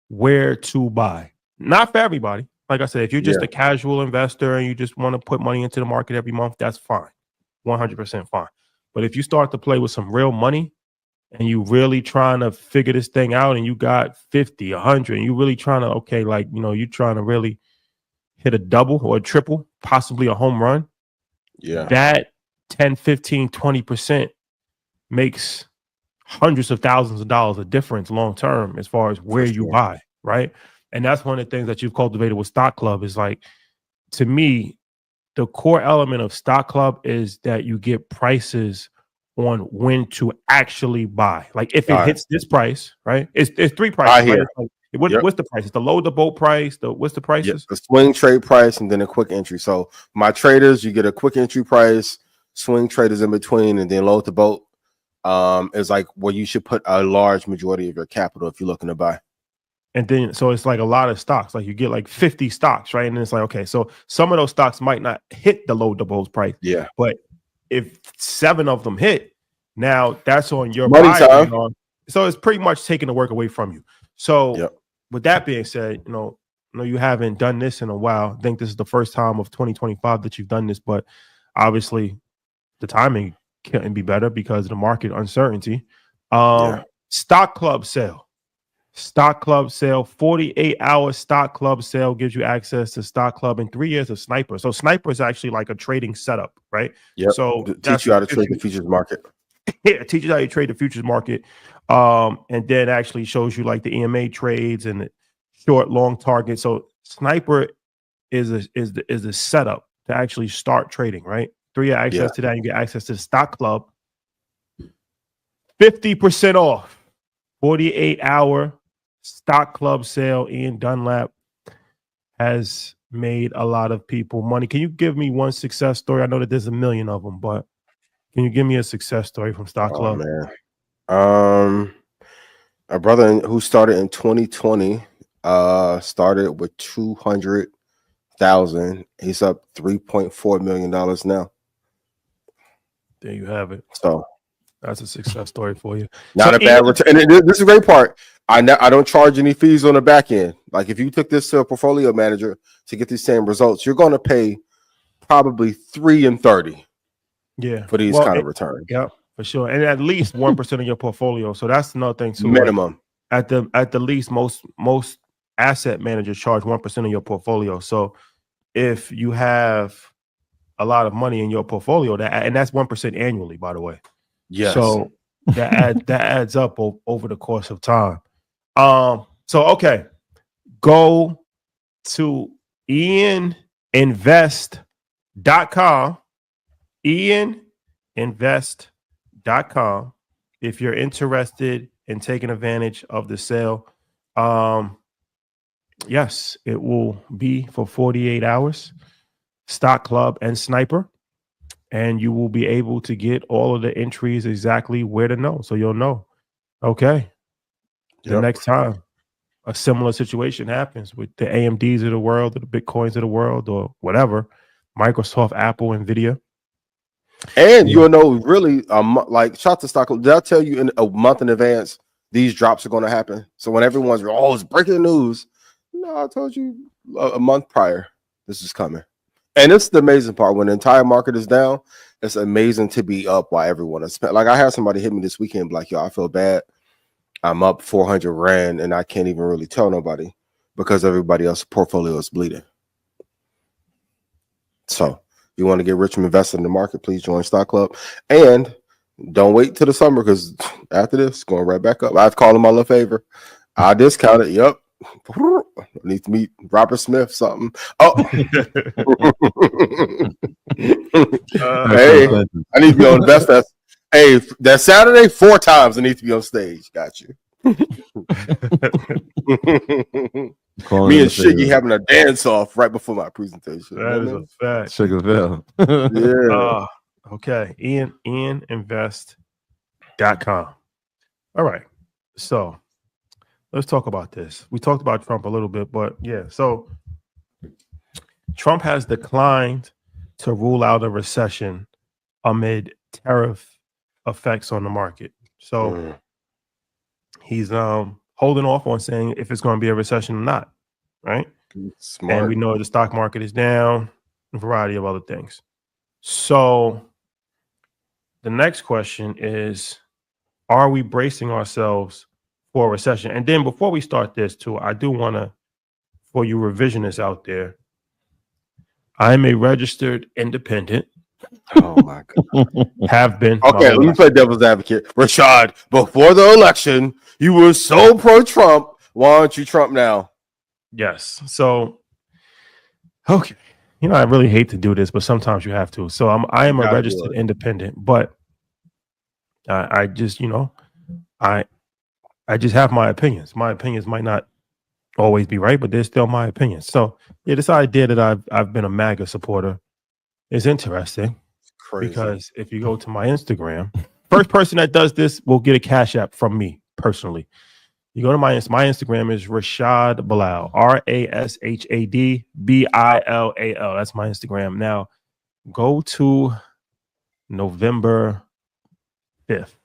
where to buy. Not for everybody. Like I said, if you're just a casual investor and you just want to put money into the market every month, that's fine. 100% fine. But if you start to play with some real money and you really trying to figure this thing out and you got 50, 100, and you really trying to, you're trying to really hit a double or a triple, possibly a home run. Yeah. That 10, 15, 20% makes hundreds of thousands of dollars of difference long term as far as where you buy, right? And that's one of the things that you've cultivated with Stock Club is to me, the core element of Stock Club is that you get prices on when to actually buy. Like if it hits this price, right? It's 3 prices. Right? What's the price? It's the load the boat price. What's the prices? The swing trade price and then a quick entry. So my traders, you get a quick entry price, swing traders in between, and then load the boat is like where you should put a large majority of your capital if you're looking to buy. And then, so it's like a lot of stocks, like you get like 50 stocks, right? And then it's like, okay, so some of those stocks might not hit the load the boat price. Yeah. But if 7 of them hit, now that's on your money buy. time. So it's pretty much taking the work away from you. So with that being said, you haven't done this in a while. I think this is the first time of 2025 that you've done this, but obviously the timing couldn't be better because of the market uncertainty. Stock Club sale. Stock club sale, 48-hour stock club sale gives you access to stock club in 3 years of Sniper. So Sniper is actually like a trading setup, right? Yep. So Teach you how to trade the futures market. Yeah, it teaches how you trade the futures market, and then actually shows you like the EMA trades and the short, long target. So Sniper is the setup to actually start trading, right? 3-year access to that. You get access to the stock club, 50% off, 48-hour stock club sale. Ian Dunlap has made a lot of people money. Can you give me one success story? I know that there's a million of them, but can you give me a success story from Stock Club? Man. A brother who started in 2020 started with 200,000. He's up $3.4 million now. There you have it. So that's a success story for you. Not a bad return. And this is a great part. I don't charge any fees on the back end. Like if you took this to a portfolio manager to get these same results, you're going to pay probably 3 and 30. Yeah, for these kind of returns. Yeah, for sure, and at least 1% of your portfolio. So that's another thing too. Minimum. Like at the least, most asset managers charge 1% of your portfolio. So if you have a lot of money in your portfolio, and that's 1% annually, by the way. Yes. So that adds up over the course of time. So okay, go to IanInvest.com. IanInvest.com if you're interested in taking advantage of the sale. Yes, it will be for 48 hours, Stock Club and Sniper, and you will be able to get all of the entries exactly where to know. So you'll know, okay, the next time a similar situation happens with the AMDs of the world or the Bitcoins of the world or whatever, Microsoft, Apple, Nvidia. And you'll know really, like shout to Stock Club. They'll tell you in a month in advance these drops are going to happen. So when everyone's it's breaking news, no, I told you a month prior this is coming. And it's the amazing part when the entire market is down. It's amazing to be up while everyone is spent. Like I had somebody hit me this weekend, like, yo, I feel bad. I'm up 400 rand and I can't even really tell nobody because everybody else's portfolio is bleeding. So if you want to get rich and invested in the market, please join Stock Club. And don't wait till the summer because after this, it's going right back up. I've called him my little favor. I discounted. Yep. I need to meet Robert Smith, something. Oh. Hey, I need to be on the Best Fest. Hey, that Saturday, 4 times I need to be on stage. Got you. Me and Shiggy having a dance off right before my presentation. That is a fact. Sugarville. Yeah. Okay. IanInvest.com. All right. So let's talk about this. We talked about Trump a little bit, but yeah. So Trump has declined to rule out a recession amid tariff effects on the market. So he's holding off on saying if it's going to be a recession or not, right? Smart. And we know the stock market is down, a variety of other things. So the next question is, are we bracing ourselves for a recession? And then before we start this too, I do want to, for you revisionists out there, I'm a registered independent. Oh my God. Have been. Okay, let me play devil's advocate. Rashad, before the election, you were so pro-Trump. Why aren't you Trump now? Yes. So, okay. You know, I really hate to do this, but sometimes you have to. So I am a registered independent, but I just, you know, I just have my opinions. My opinions might not always be right, but they're still my opinions. So yeah, this idea that I've been a MAGA supporter is interesting. Crazy. Because if you go to my Instagram, first person that does this will get a Cash App from me personally. You go to my Instagram is Rashad Bilal, RASHAD BILAL. That's my Instagram. Now go to November 5th.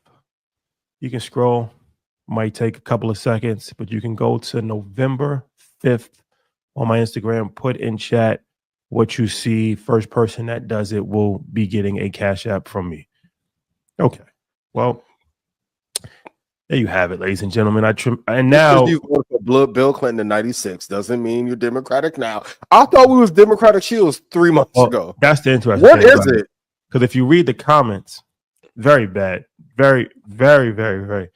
You can scroll, might take a couple of seconds, but you can go to November 5th on my Instagram, put in chat what you see. First person that does it will be getting a Cash App from me. Okay. Well, There you have it, ladies and gentlemen. And Just now 'cause you voted for Bill Clinton in '96 doesn't mean you're Democratic now. I thought we was Democratic Shields 3 months ago. that's the interesting What thing is about it? Because if you read the comments, very bad, very, very, very, very.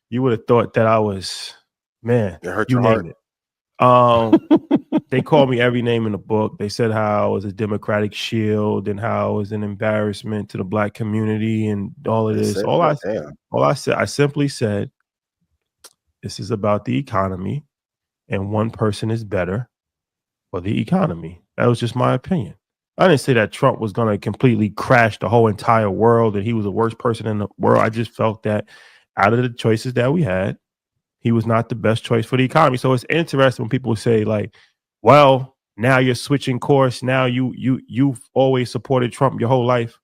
You would have thought that I was, man, It hurt you your name heart. it. They called me every name in the book. They said how I was a Democratic shield and how I was an embarrassment to the black community and all of They this. said All that, I said, I simply said, this is about the economy, and one person is better for the economy. That was just my opinion. I didn't say that Trump was going to completely crash the whole entire world and he was the worst person in the world. I just felt that out of the choices that we had, he was not the best choice for the economy. So it's interesting when people say like, well, now you're switching course. Now you've always supported Trump your whole life.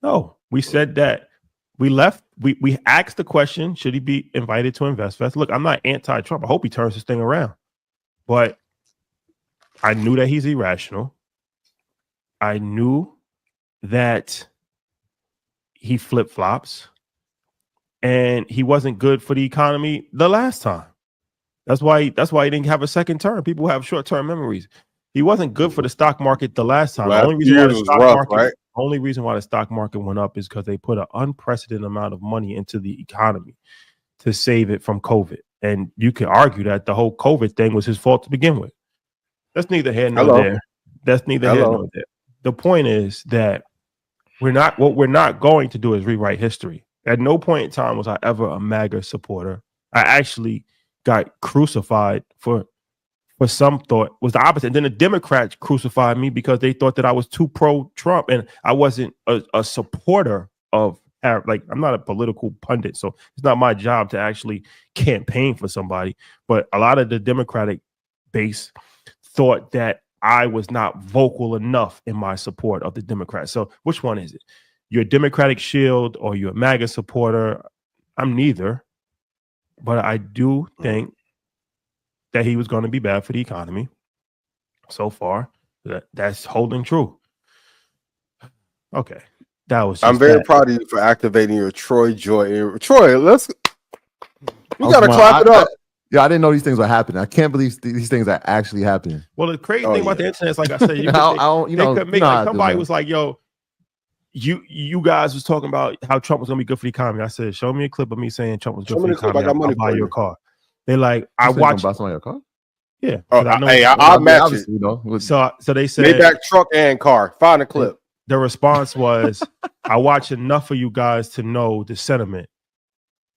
No, we said that we left. We asked the question, should he be invited to InvestFest? Look, I'm not anti-Trump. I hope he turns this thing around. But I knew that he's irrational. I knew that he flip-flops and he wasn't good for the economy the last time. That's why he didn't have a second term. People have short-term memories. He wasn't good for the stock market the last time. Last The only reason year why the was stock rough, market, right? only reason why the stock market went up is because they put an unprecedented amount of money into the economy to save it from COVID. And you can argue that the whole COVID thing was his fault to begin with. That's neither here nor there. That's neither here nor there. The point is that we're not going to do is rewrite history. At no point in time was I ever a MAGA supporter. I actually got crucified for some thought was the opposite. And then the Democrats crucified me because they thought that I was too pro-Trump and I wasn't a supporter of like I'm not a political pundit, so it's not my job to actually campaign for somebody. But a lot of the Democratic base thought that I was not vocal enough in my support of the Democrats. So which one is it? You're a Democratic shield or you're a MAGA supporter? I'm neither. But I do think that he was going to be bad for the economy. So far, that's holding true. Okay. That was just I'm very proud of you for activating your Troy Joy. Troy, we gotta clap it up. Yeah, I didn't know these things were happening. I can't believe these things are actually happening. Well, the crazy thing about the internet is, like I said, somebody was like, "Yo, you guys was talking about how Trump was gonna be good for the economy." I said, "Show me a clip of me saying Trump was good for the economy. I'll buy you a car." They like, I watched. Buy somebody a car? Yeah. I'll match it. You know, so they said Maybach truck and car. Find a clip. The response was, "I watch enough of you guys to know the sentiment."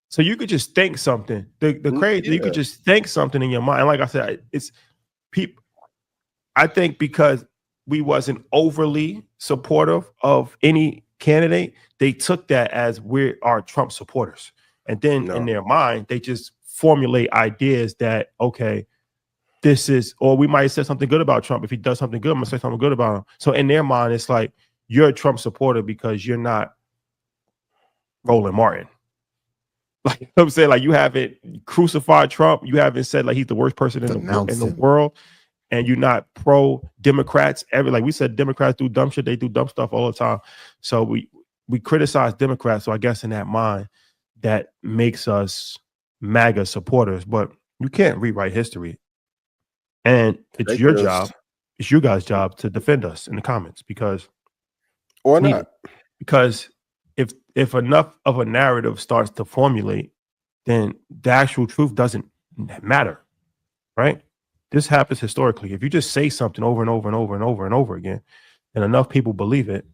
So you could just think something. The crazy, you could just think something in your mind. Like I said, it's people. I think because we wasn't overly supportive of any candidate, they took that as we are Trump supporters, and then in their mind, they just formulate ideas that this is, or we might have said something good about Trump. If he does something good, I'm gonna say something good about him. So in their mind, it's like you're a Trump supporter because you're not Roland Martin. Like, you know what I'm saying, like you haven't crucified Trump, you haven't said like he's the worst person in the world, and you're not pro Democrats. Like we said, Democrats do dumb shit, they do dumb stuff all the time. So we criticize Democrats. So I guess in that mind, that makes us MAGA supporters, but you can't rewrite history. And it's your job, it's you guys' job to defend us in the comments because if enough of a narrative starts to formulate, then the actual truth doesn't matter, right? This happens historically. If you just say something over and over and over and over and over again, and enough people believe it,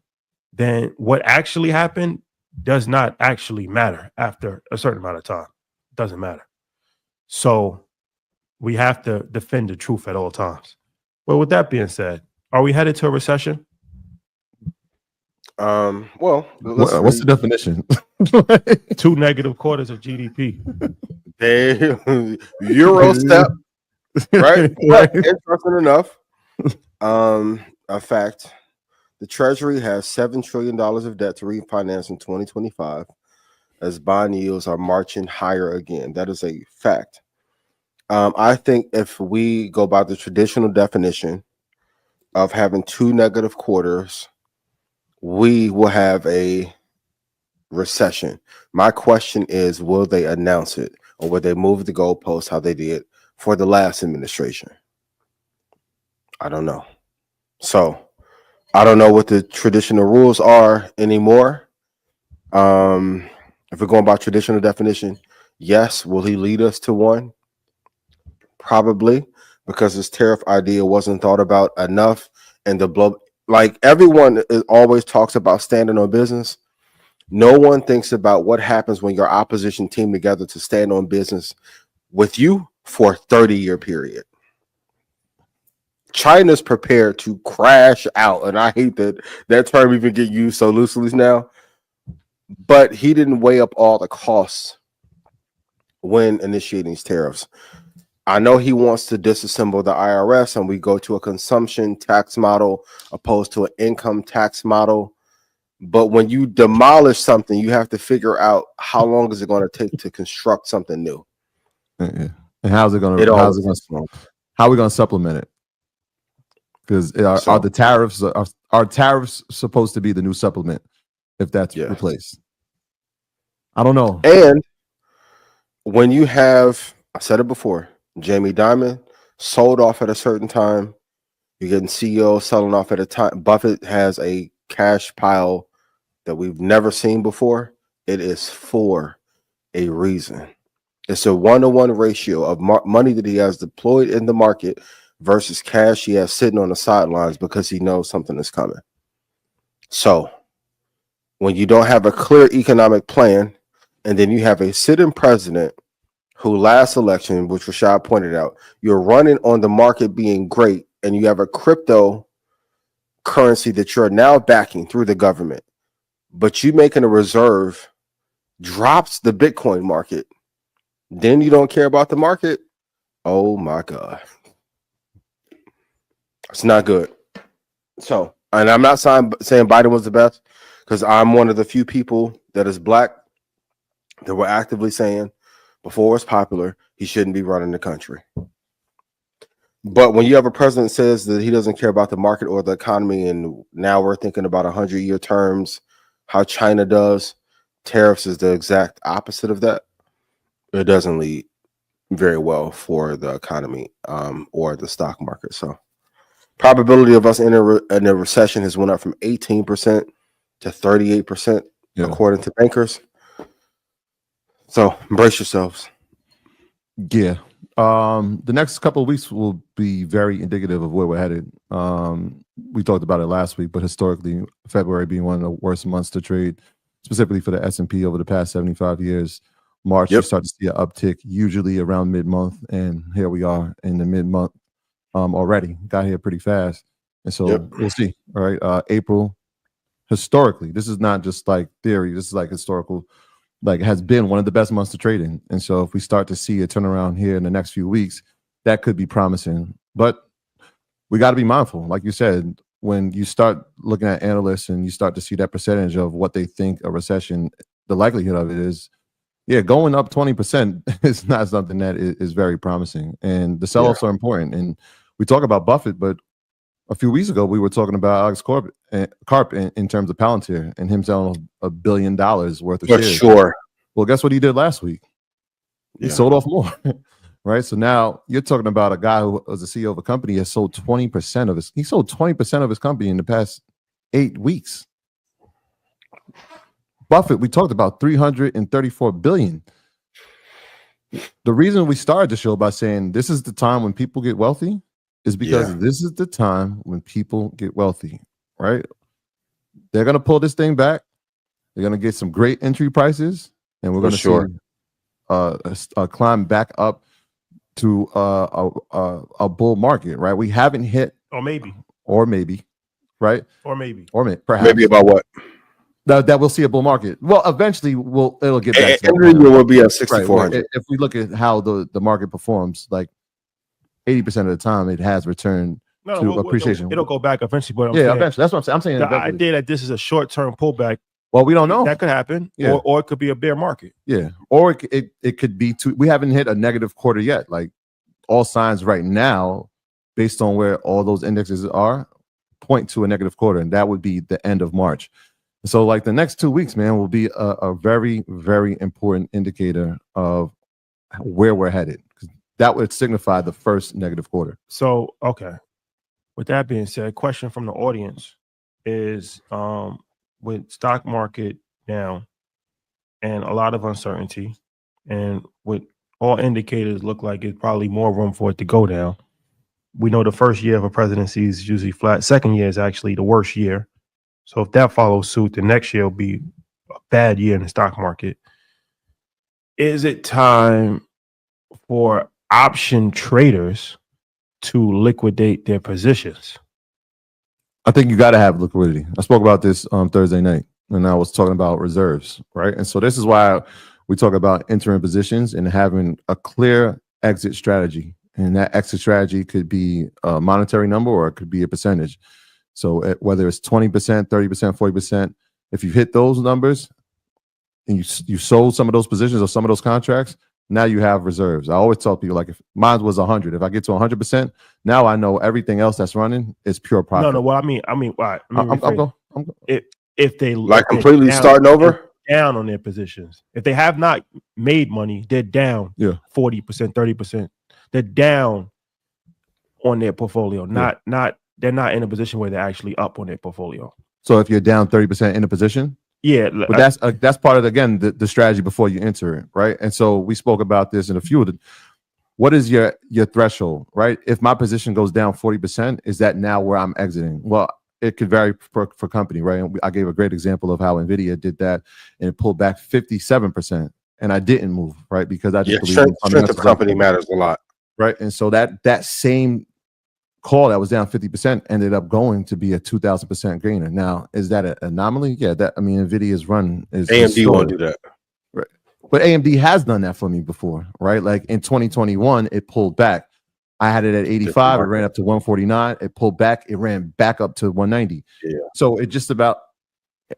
then what actually happened does not actually matter after a certain amount of time. It doesn't matter. So we have to defend the truth at all times. Well, with that being said, are we headed to a recession? Well, what's the definition? 2 negative quarters of GDP. Euro step, right? But interesting enough, a fact: the Treasury has $7 trillion of debt to refinance in 2025, as bond yields are marching higher again. That is a fact. I think if we go by the traditional definition of having 2 negative quarters, we will have a recession. My question is, will they announce it, or will they move the goalposts how they did for the last administration? I don't know. So I don't know what the traditional rules are anymore. If we're going by traditional definition, yes. Will he lead us to one? Probably, because this tariff idea wasn't thought about enough, and the blow. Like everyone always talks about standing on business. No one thinks about what happens when your opposition team together to stand on business with you for a 30-year period. China's prepared to crash out, and I hate that term even get used so loosely now. But he didn't weigh up all the costs when initiating these tariffs. I know he wants to disassemble the IRS, and we go to a consumption tax model opposed to an income tax model. But when you demolish something, you have to figure out how long is it going to take to construct something new. Yeah. And how are we going to supplement it? Because are the tariffs are tariffs supposed to be the new supplement if that's replaced? I don't know. And when you have, I said it before, Jamie Dimon sold off at a certain time. You're getting CEOs selling off at a time. Buffett has a cash pile that we've never seen before. It is for a reason. It's a 1-to-1 ratio of money that he has deployed in the market versus cash he has sitting on the sidelines because he knows something is coming. So when you don't have a clear economic plan, and then you have a sitting president who last election, which Rashad pointed out, you're running on the market being great, and you have a crypto currency that you're now backing through the government, but you making a reserve drops the Bitcoin market, then you don't care about the market. Oh my God. It's not good. So, and I'm not saying Biden was the best, because I'm one of the few people that is black that were actively saying before it's popular, he shouldn't be running the country. But when you have a president that says that he doesn't care about the market or the economy, and now we're thinking about 100-year terms, how China does, tariffs is the exact opposite of that. It doesn't lead very well for the economy or the stock market. So probability of us in a recession has went up from 18% to 38%, according to bankers. So embrace yourselves. Yeah. The next couple of weeks will be very indicative of where we're headed. We talked about it last week, but historically, February being one of the worst months to trade, specifically for the S&P over the past 75 years. March, you start to see an uptick, usually around mid-month, and here we are in the mid-month already. Got here pretty fast, and so we'll see. All right, April, historically, this is not just like theory. This is like historical. Like, has been one of the best months to trade in. And so if we start to see a turnaround here in the next few weeks, that could be promising. But we got to be mindful. Like you said, when you start looking at analysts and you start to see that percentage of what they think a recession, the likelihood of it is, going up 20% is not something that is very promising. And the sell-offs are important. And we talk about Buffett, but a few weeks ago, we were talking about Alex Karp in terms of Palantir and him selling $1 billion worth of shares. Sure. Well, guess what he did last week? He sold off more, right? So now you're talking about a guy who was the CEO of a company has sold 20% of his. He sold 20% of his company in the past 8 weeks. Buffett, we talked about $334 billion. The reason we started the show by saying this is the time when people get wealthy is because this is the time when people get wealthy, right? They're going to pull this thing back. They're going to get some great entry prices, and we're going to see a climb back up to a bull market, right? We haven't hit, or maybe, right? Perhaps. Maybe about what? That we'll see a bull market. Well, eventually it'll get back. Every year will be at 6,400. Right. If we look at how the market performs, like 80% of the time, it has returned to appreciation. It'll go back eventually. But eventually. That's what I'm saying. The idea that this is a short-term pullback. Well, we don't know. That could happen, or it could be a bear market. Yeah, or it could be too. We haven't hit a negative quarter yet. Like, all signs right now, based on where all those indexes are, point to a negative quarter, and that would be the end of March. So like the next 2 weeks, man, will be a very, very important indicator of where we're headed. That would signify the first negative quarter. So, okay. With that being said, question from the audience is with stock market down and a lot of uncertainty, and with all indicators look like it's probably more room for it to go down. We know the first year of a presidency is usually flat. Second year is actually the worst year. So if that follows suit, the next year will be a bad year in the stock market. Is it time for option traders to liquidate their positions? I think you got to have liquidity. I spoke about this on Thursday night, and I was talking about reserves, right? And so this is why we talk about entering positions and having a clear exit strategy. And that exit strategy could be a monetary number or it could be a percentage. So whether it's 20%, 30%, 40%, if you hit those numbers and you sold some of those positions or some of those contracts, now you have reserves. I always tell people, like, if mine was 100, if I get to 100%, now I know everything else that's running is pure profit. No. Well, I mean, right. If they like completely down, starting over, down on their positions, if they have not made money, they're down 40%, 30%. They're down on their portfolio. They're not in a position where they're actually up on their portfolio. So if you're down 30% in a position, but that's part of the strategy before you enter it, right? And so we spoke about this in a few of the. What is your threshold, right? If my position goes down 40%, is that now where I'm exiting? Well, it could vary for company, right? And I gave a great example of how NVIDIA did that and it pulled back 57%, and I didn't move, right? Because I just believe strength of company matters a lot, right? And so that same call that was down 50% ended up going to be a 2,000% gainer. Now, is that an anomaly? Yeah, NVIDIA's run is AMD won't do that. Right. But AMD has done that for me before, right? Like in 2021, it pulled back. I had it at 85, it ran up to 149, it pulled back, it ran back up to 190. Yeah. So it's just about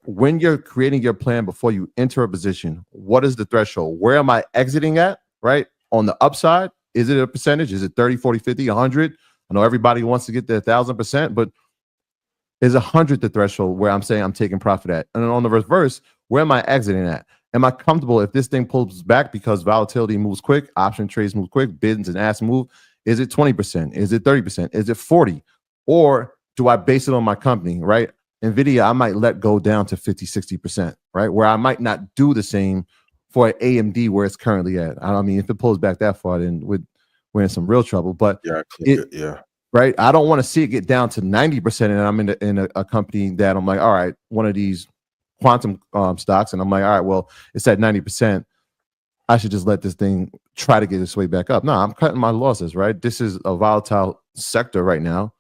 when you're creating your plan before you enter a position, what is the threshold? Where am I exiting at, right? On the upside, is it a percentage? Is it 30, 40, 50, 100? I know everybody wants to get the 1,000%, but is 100 the threshold where I'm saying I'm taking profit at? And then on the reverse, where am I exiting at? Am I comfortable if this thing pulls back because volatility moves quick, option trades move quick, bids and asks move? Is it 20%? Is it 30%? Is it 40? Or do I base it on my company, right? NVIDIA, I might let go down to 50, 60%, right? Where I might not do the same for AMD where it's currently at. I mean, if it pulls back that far, then we're in some real trouble. But right, I don't want to see it get down to 90%, and I'm in a company that I'm like, all right, one of these quantum stocks, and I'm like, all right, well, it's at 90%. I should just let this thing try to get its way back up. No, I'm cutting my losses, right? This is a volatile sector right now.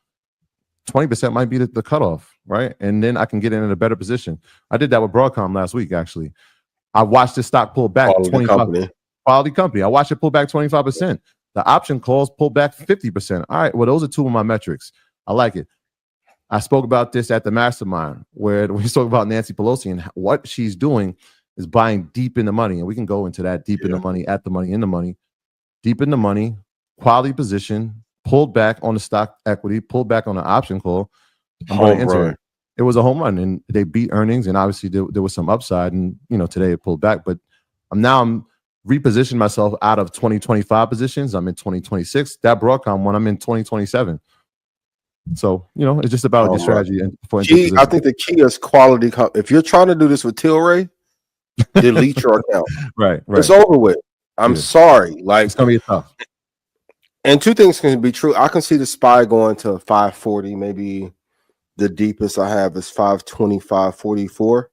20% might be the cutoff, right? And then I can get in a better position. I did that with Broadcom last week, actually. I watched the stock pull back 25%. Quality company. I watched it pull back 25%. The option calls pull back 50%. All right, well, those are two of my metrics. I like it. I spoke about this at the mastermind where we spoke about Nancy Pelosi, and what she's doing is buying deep in the money. And we can go into that deep in the money, at the money, in the money, deep in the money, quality position, pulled back on the stock equity, pulled back on the option call. I'm going to enter it. It was a home run, and they beat earnings, and obviously there was some upside, and today it pulled back. But I'm repositioning myself out of 2025 positions. I'm in 2026. That Broadcom one, I'm in 2027. So it's just about the strategy. And I think the key is quality. If you're trying to do this with Tilray, delete your account. Right. It's over with. I'm sorry. Like, it's gonna be tough. And two things can be true. I can see the SPY going to 540. Maybe the deepest I have is 520, 544.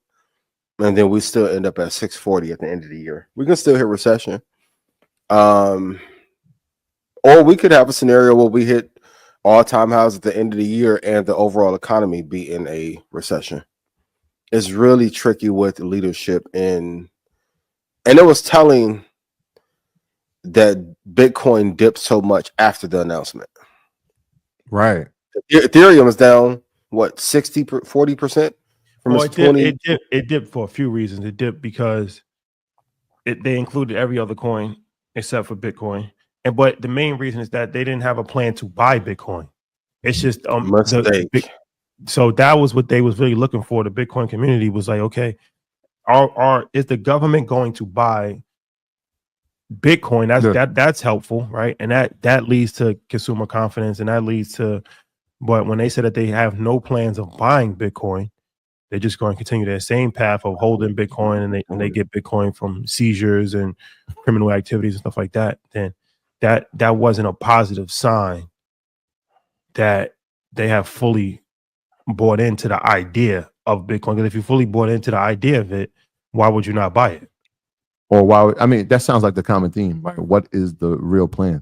And then we still end up at 640 at the end of the year. We can still hit recession. Or we could have a scenario where we hit all-time highs at the end of the year and the overall economy be in a recession. It's really tricky with leadership. And it was telling that Bitcoin dipped so much after the announcement. Right. Ethereum is down, what, 60, 40%? It dipped for a few reasons. It dipped because they included every other coin except for Bitcoin. But the main reason is that they didn't have a plan to buy Bitcoin. It's just So that was what they was really looking for. The Bitcoin community was like, okay, is the government going to buy Bitcoin? That's helpful, right? And that leads to consumer confidence, and that leads to. But when they said that they have no plans of buying Bitcoin, they're just going to continue their same path of holding Bitcoin, and they get Bitcoin from seizures and criminal activities and stuff like that. Then that wasn't a positive sign that they have fully bought into the idea of Bitcoin. Because if you fully bought into the idea of it, why would you not buy it? Or why? I mean, that sounds like the common theme, right? What is the real plan?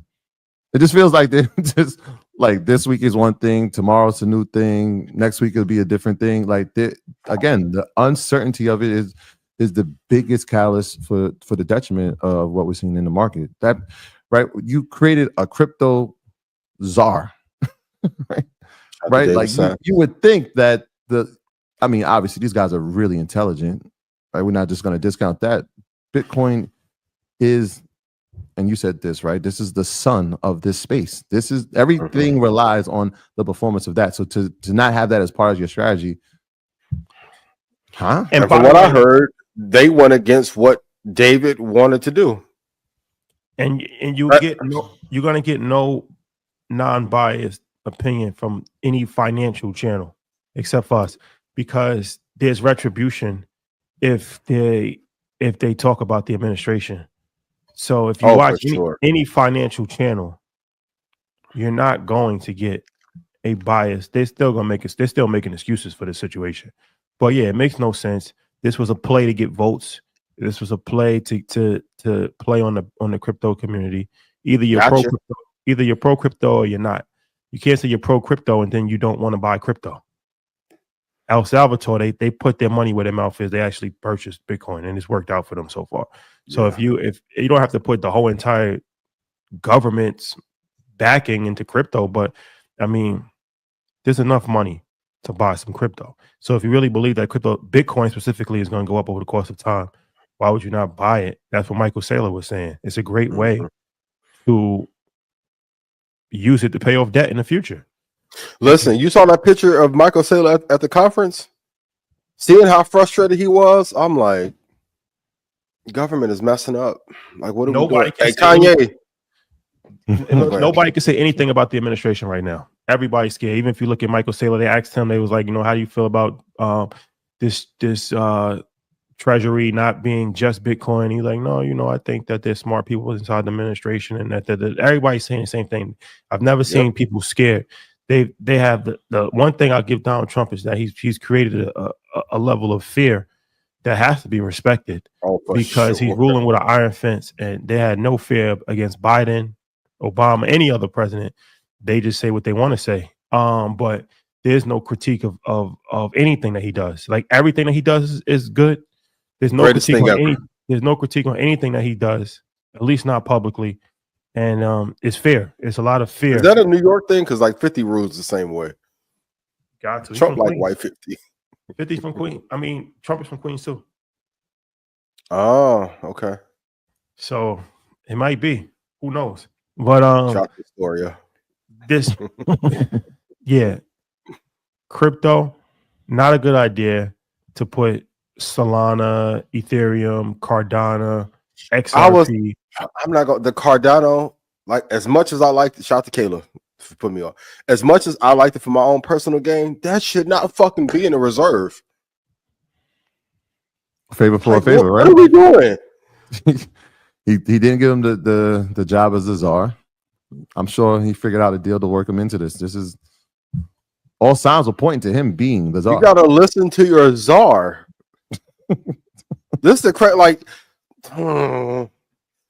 It just feels like they just like this week is one thing, tomorrow's a new thing, next week it'll be a different thing. Like again, the uncertainty of it is the biggest catalyst for the detriment of what we're seeing in the market. That right, you created a crypto czar, right? Right, like you would think that obviously these guys are really intelligent, right? We're not just going to discount that. Bitcoin is, and you said this, right? This is the sun of this space. This is everything relies on the performance of that. So to not have that as part of your strategy, And from what I heard, they went against what David wanted to do. And you're gonna get no non-biased opinion from any financial channel except for us, because there's retribution if they talk about the administration. So if you watch any financial channel, you're not going to get a bias. They're still making excuses for this situation. But yeah, it makes no sense. This was a play to get votes. This was a play to play on the crypto community. Either you're pro crypto or you're not. You can't say you're pro crypto and then you don't want to buy crypto. El Salvador, they put their money where their mouth is. They actually purchased Bitcoin, and it's worked out for them so far. So if you don't have to put the whole entire government's backing into crypto, but I mean, there's enough money to buy some crypto. So if you really believe that Bitcoin specifically is going to go up over the course of time, why would you not buy it? That's what Michael Saylor was saying. It's a great way to use it to pay off debt in the future. Listen, you saw that picture of Michael Saylor at the conference? Seeing how frustrated he was, I'm like, government is messing up. Like, what are we doing? Hey, Kanye. Nobody can say anything about the administration right now. Everybody's scared. Even if you look at Michael Saylor, they asked him, they was like, how do you feel about this treasury not being just Bitcoin? He's like, no, I think that there's smart people inside the administration, and that everybody's saying the same thing. I've never seen people scared. They have the one thing I'll give Donald Trump is that he's created a level of fear that has to be respected, because he's ruling with an iron fence, and they had no fear against Biden, Obama, any other president. They just say what they want to say. But there's no critique of anything that he does. Like, everything that he does is good. There's no critique on anything that he does, at least not publicly. And it's fair. It's a lot of fear. Is that a New York thing? Because like 50 rules the same way. Got to. Trump like white 50. 50's from Queens. I mean, Trump is from Queens too. Oh, okay. So it might be. Who knows? But Shout to Astoria. This yeah. Crypto, not a good idea to put Solana, Ethereum, Cardano, XRP. I'm not going. The Cardano, like, as much as I like to, shout to Kayla for putting me on. As much as I liked it for my own personal gain, that should not fucking be in a reserve. Favor for a favor, right? What are we doing? He didn't give him the job as the czar. I'm sure he figured out a deal to work him into this. This is all signs are pointing to him being the czar. You gotta listen to your czar. This is the correct, like.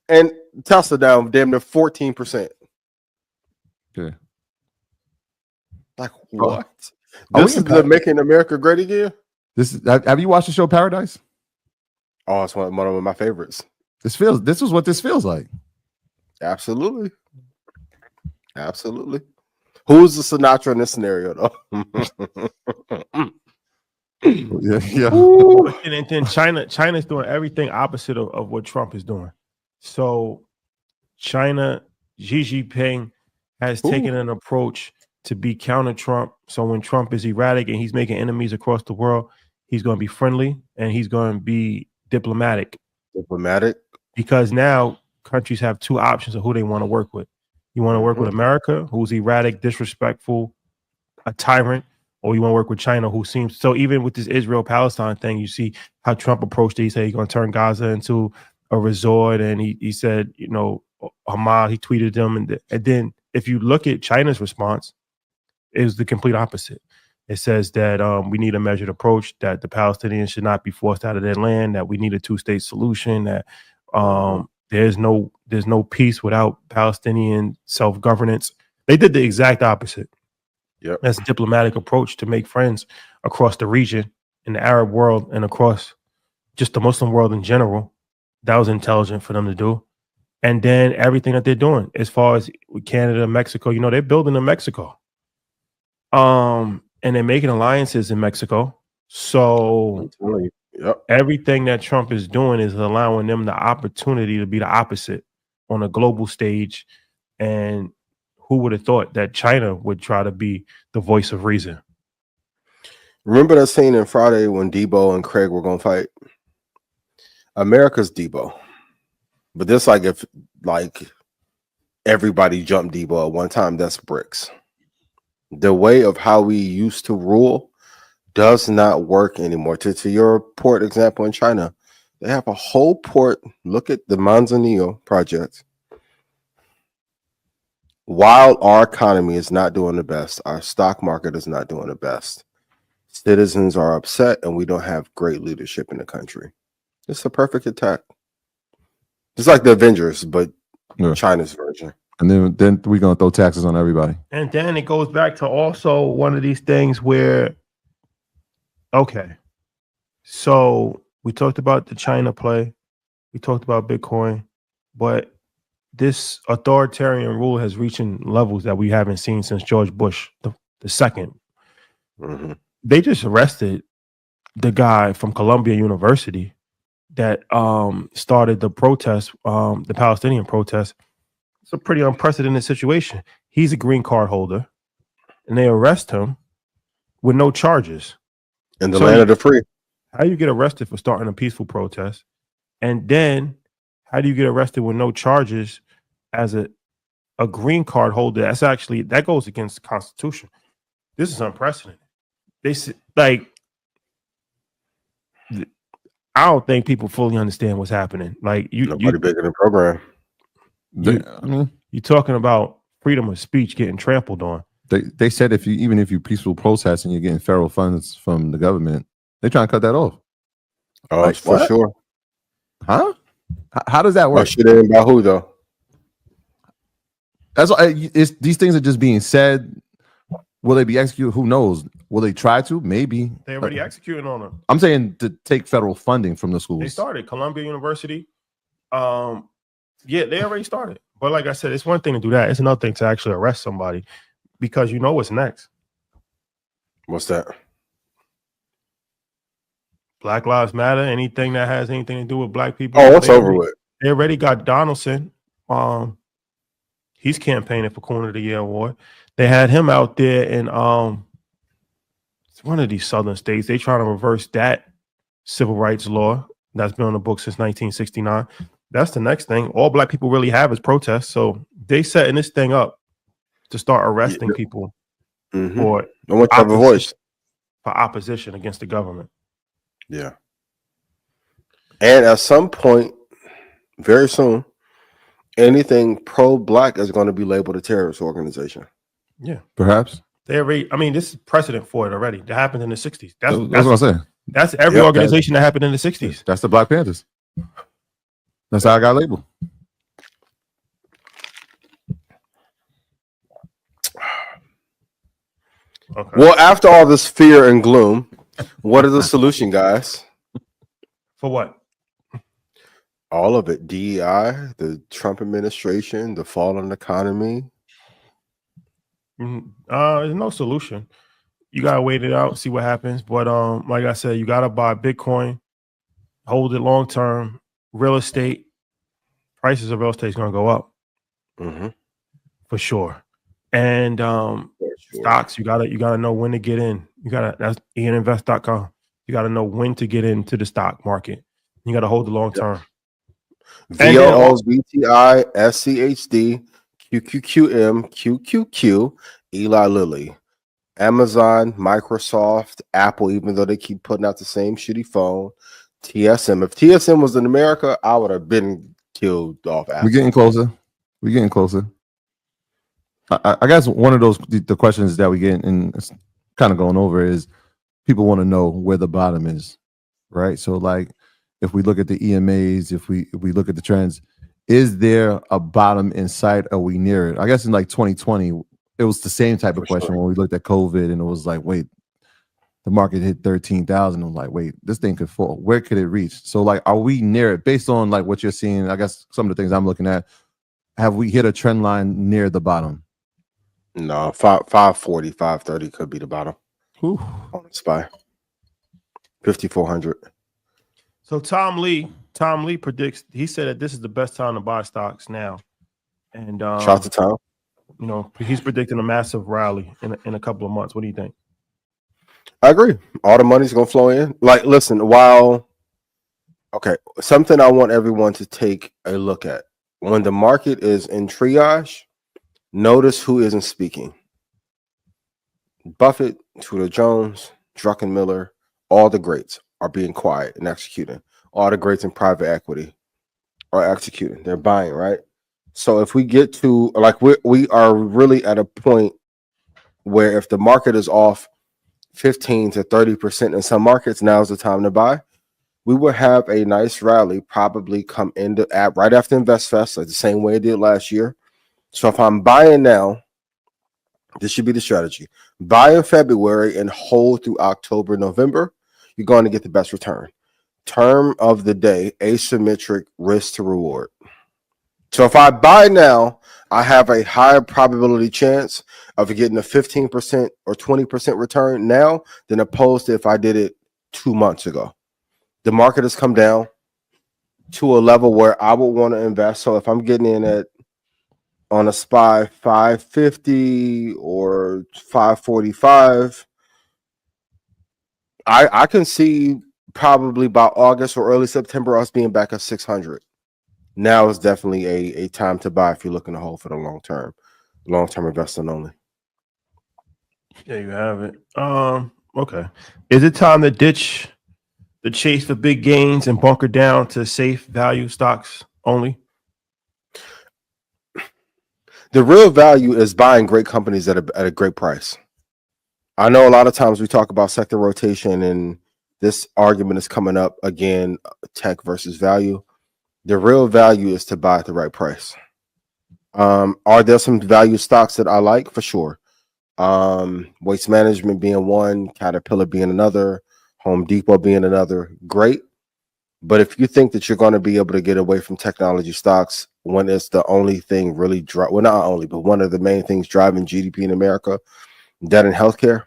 And Tesla down damn near 14%. Okay. Like, what? This is the Making America Great Again? Have you watched the show Paradise? Oh, it's one of my favorites. This is what this feels like. Absolutely. Who's the Sinatra in this scenario, though? Yeah. And then China's doing everything opposite of what Trump is doing. So China, Xi Jinping has taken an approach to be counter Trump. So when Trump is erratic and he's making enemies across the world, he's going to be friendly and he's going to be diplomatic. Diplomatic. Because now countries have two options of who they want to work with. You want to work with America, who's erratic, disrespectful, a tyrant, or you want to work with China, who seems so. Even with this Israel-Palestine thing, you see how Trump approached it. He said he's going to turn Gaza into a resort, and he said, you know, Hamas. He tweeted them, and then if you look at China's response, it was the complete opposite. It says that we need a measured approach, that the Palestinians should not be forced out of their land, that we need a two-state solution, that there's no peace without Palestinian self-governance. They did the exact opposite. Yep. That's a diplomatic approach to make friends across the region, in the Arab world, and across just the Muslim world in general. That was intelligent for them to do. And then everything that they're doing as far as with Canada, Mexico, you know, they're building in Mexico. And they're making alliances in Mexico. So yep. Everything that Trump is doing is allowing them the opportunity to be the opposite on a global stage. And who would have thought that China would try to be the voice of reason? Remember that scene in Friday when Debo and Craig were going to fight? America's Debo. But this, like, if like everybody jumped Debo at one time, that's bricks. The way of how we used to rule does not work anymore. To your port example in China, they have a whole port. Look at the Manzanillo project. While our economy is not doing the best, our stock market is not doing the best. Citizens are upset, and we don't have great leadership in the country. It's a perfect attack. It's like the Avengers, but China's version. And then we're gonna throw taxes on everybody. And then it goes back to also one of these things where, okay, so we talked about the China play, we talked about Bitcoin, but this authoritarian rule has reached levels that we haven't seen since George Bush the second. Mm-hmm. They just arrested the guy from Columbia University that started the protest, the Palestinian protest. It's a pretty unprecedented situation. He's a green card holder, and they arrest him with no charges. In the land of the free. How do you get arrested for starting a peaceful protest? And then how do you get arrested with no charges as a green card holder? That goes against the Constitution. This is unprecedented. I don't think people fully understand what's happening. Like nobody bigger than the program. You're talking about freedom of speech getting trampled on. They said even if you peaceful protest and you're getting federal funds from the government, they're trying to cut that off. Oh, like, for sure. Huh? How does that work? Shit ain't about who though. That's why these things are just being said. Will they be executed? Who knows? Will they try to? Maybe. They're already executing on them. I'm saying to take federal funding from the schools. They started Columbia University. Yeah, they already started. But like I said, it's one thing to do that. It's another thing to actually arrest somebody because you know what's next. What's that? Black Lives Matter. Anything that has anything to do with black people. Oh, it's over with. They already got Donaldson. He's campaigning for Corner of the Year award. They had him out there in it's one of these southern states. They trying to reverse that civil rights law that's been on the books since 1969. That's the next thing. All black people really have is protests. So they setting this thing up to start arresting people for opposition against the government. Yeah. And at some point, very soon, anything pro-black is going to be labeled a terrorist organization. Yeah. Perhaps. They already, this is precedent for it already. That happened in the 60s. That's what I'm saying. That's every organization that happened in the 60s. That's the Black Panthers. That's how I got labeled. Okay. Well, after all this fear and gloom, what is the solution, guys? For what? All of it. DEI, the Trump administration, the fallen economy. There's no solution. You gotta wait it out, see what happens. But like I said, you gotta buy Bitcoin, hold it long term. Real estate, prices of real estate is gonna go up for sure. And stocks. You gotta know when to get in. That's ianinvest.com. You gotta know when to get into the stock market. You gotta hold the long term. VOOs, BTI, SCHD, QQQM, QQQ, Eli Lilly, Amazon, Microsoft, Apple, even though they keep putting out the same shitty phone, TSM. If TSM was in America, I would have been killed off Apple. We're getting closer. I guess one of the questions that we get, and it's kind of going over, is people want to know where the bottom is, right? So like, if we look at the EMAs, if we look at the trends, is there a bottom in sight? Are we near it? I guess in like 2020, it was the same type of question when we looked at COVID, and it was like, wait, the market hit 13,000. I'm like, wait, this thing could fall. Where could it reach? So like, are we near it? Based on like what you're seeing, I guess some of the things I'm looking at, have we hit a trend line near the bottom? No, 540, 530 could be the bottom. Whew. On SPY. 5,400. So Tom Lee predicts. He said that this is the best time to buy stocks now, and Shout out to Tom. You know, he's predicting a massive rally in a couple of months. What do you think? I agree. All the money's gonna flow in. Like, listen, something I want everyone to take a look at. When the market is in triage, notice who isn't speaking. Buffett, Tudor Jones, Druckenmiller, all the greats are being quiet and executing. All the greats in private equity are executing. They're buying, right? So if we get to, like, we are really at a point where if the market is off 15 to 30% in some markets, now's the time to buy. We will have a nice rally probably come into right after InvestFest, like the same way it did last year. So if I'm buying now, this should be the strategy. Buy in February and hold through October, November. You're going to get the best return. Term of the day, asymmetric risk to reward. So if I buy now, I have a higher probability chance of getting a 15% or 20% return now than opposed to if I did it 2 months ago. The market has come down to a level where I would want to invest. So if I'm getting in on a SPY 550 or 545, I can see probably by August or early September us being back at 600. Now is definitely a time to buy if you're looking to hold for the long-term investing only. There you have it. Okay. Is it time to ditch the chase for big gains and bunker down to safe value stocks only? The real value is buying great companies at a great price. I know a lot of times we talk about sector rotation, and this argument is coming up again, tech versus value. The real value is to buy at the right price. Are there some value stocks that I like? For sure. Waste Management being one, Caterpillar being another, Home Depot being another. Great. But if you think that you're going to be able to get away from technology stocks when it's the only thing really not only, but one of the main things driving GDP in America, debt and healthcare,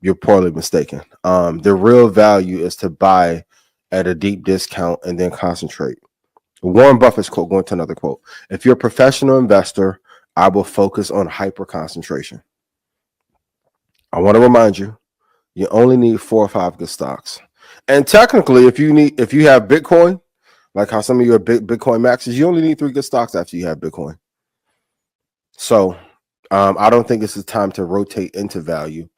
you're poorly mistaken. The real value is to buy at a deep discount and then concentrate. Warren Buffett's quote, going to another quote. If you're a professional investor, I will focus on hyper concentration. I want to remind you, you only need 4 or 5 good stocks. And technically, if you have Bitcoin, like how some of you are Bitcoin maxes, you only need 3 good stocks after you have Bitcoin. So I don't think it's the time to rotate into value.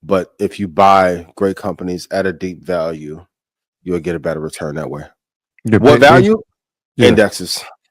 But if you buy great companies at a deep value, you'll get a better return that way. What value? Yeah. Indexes.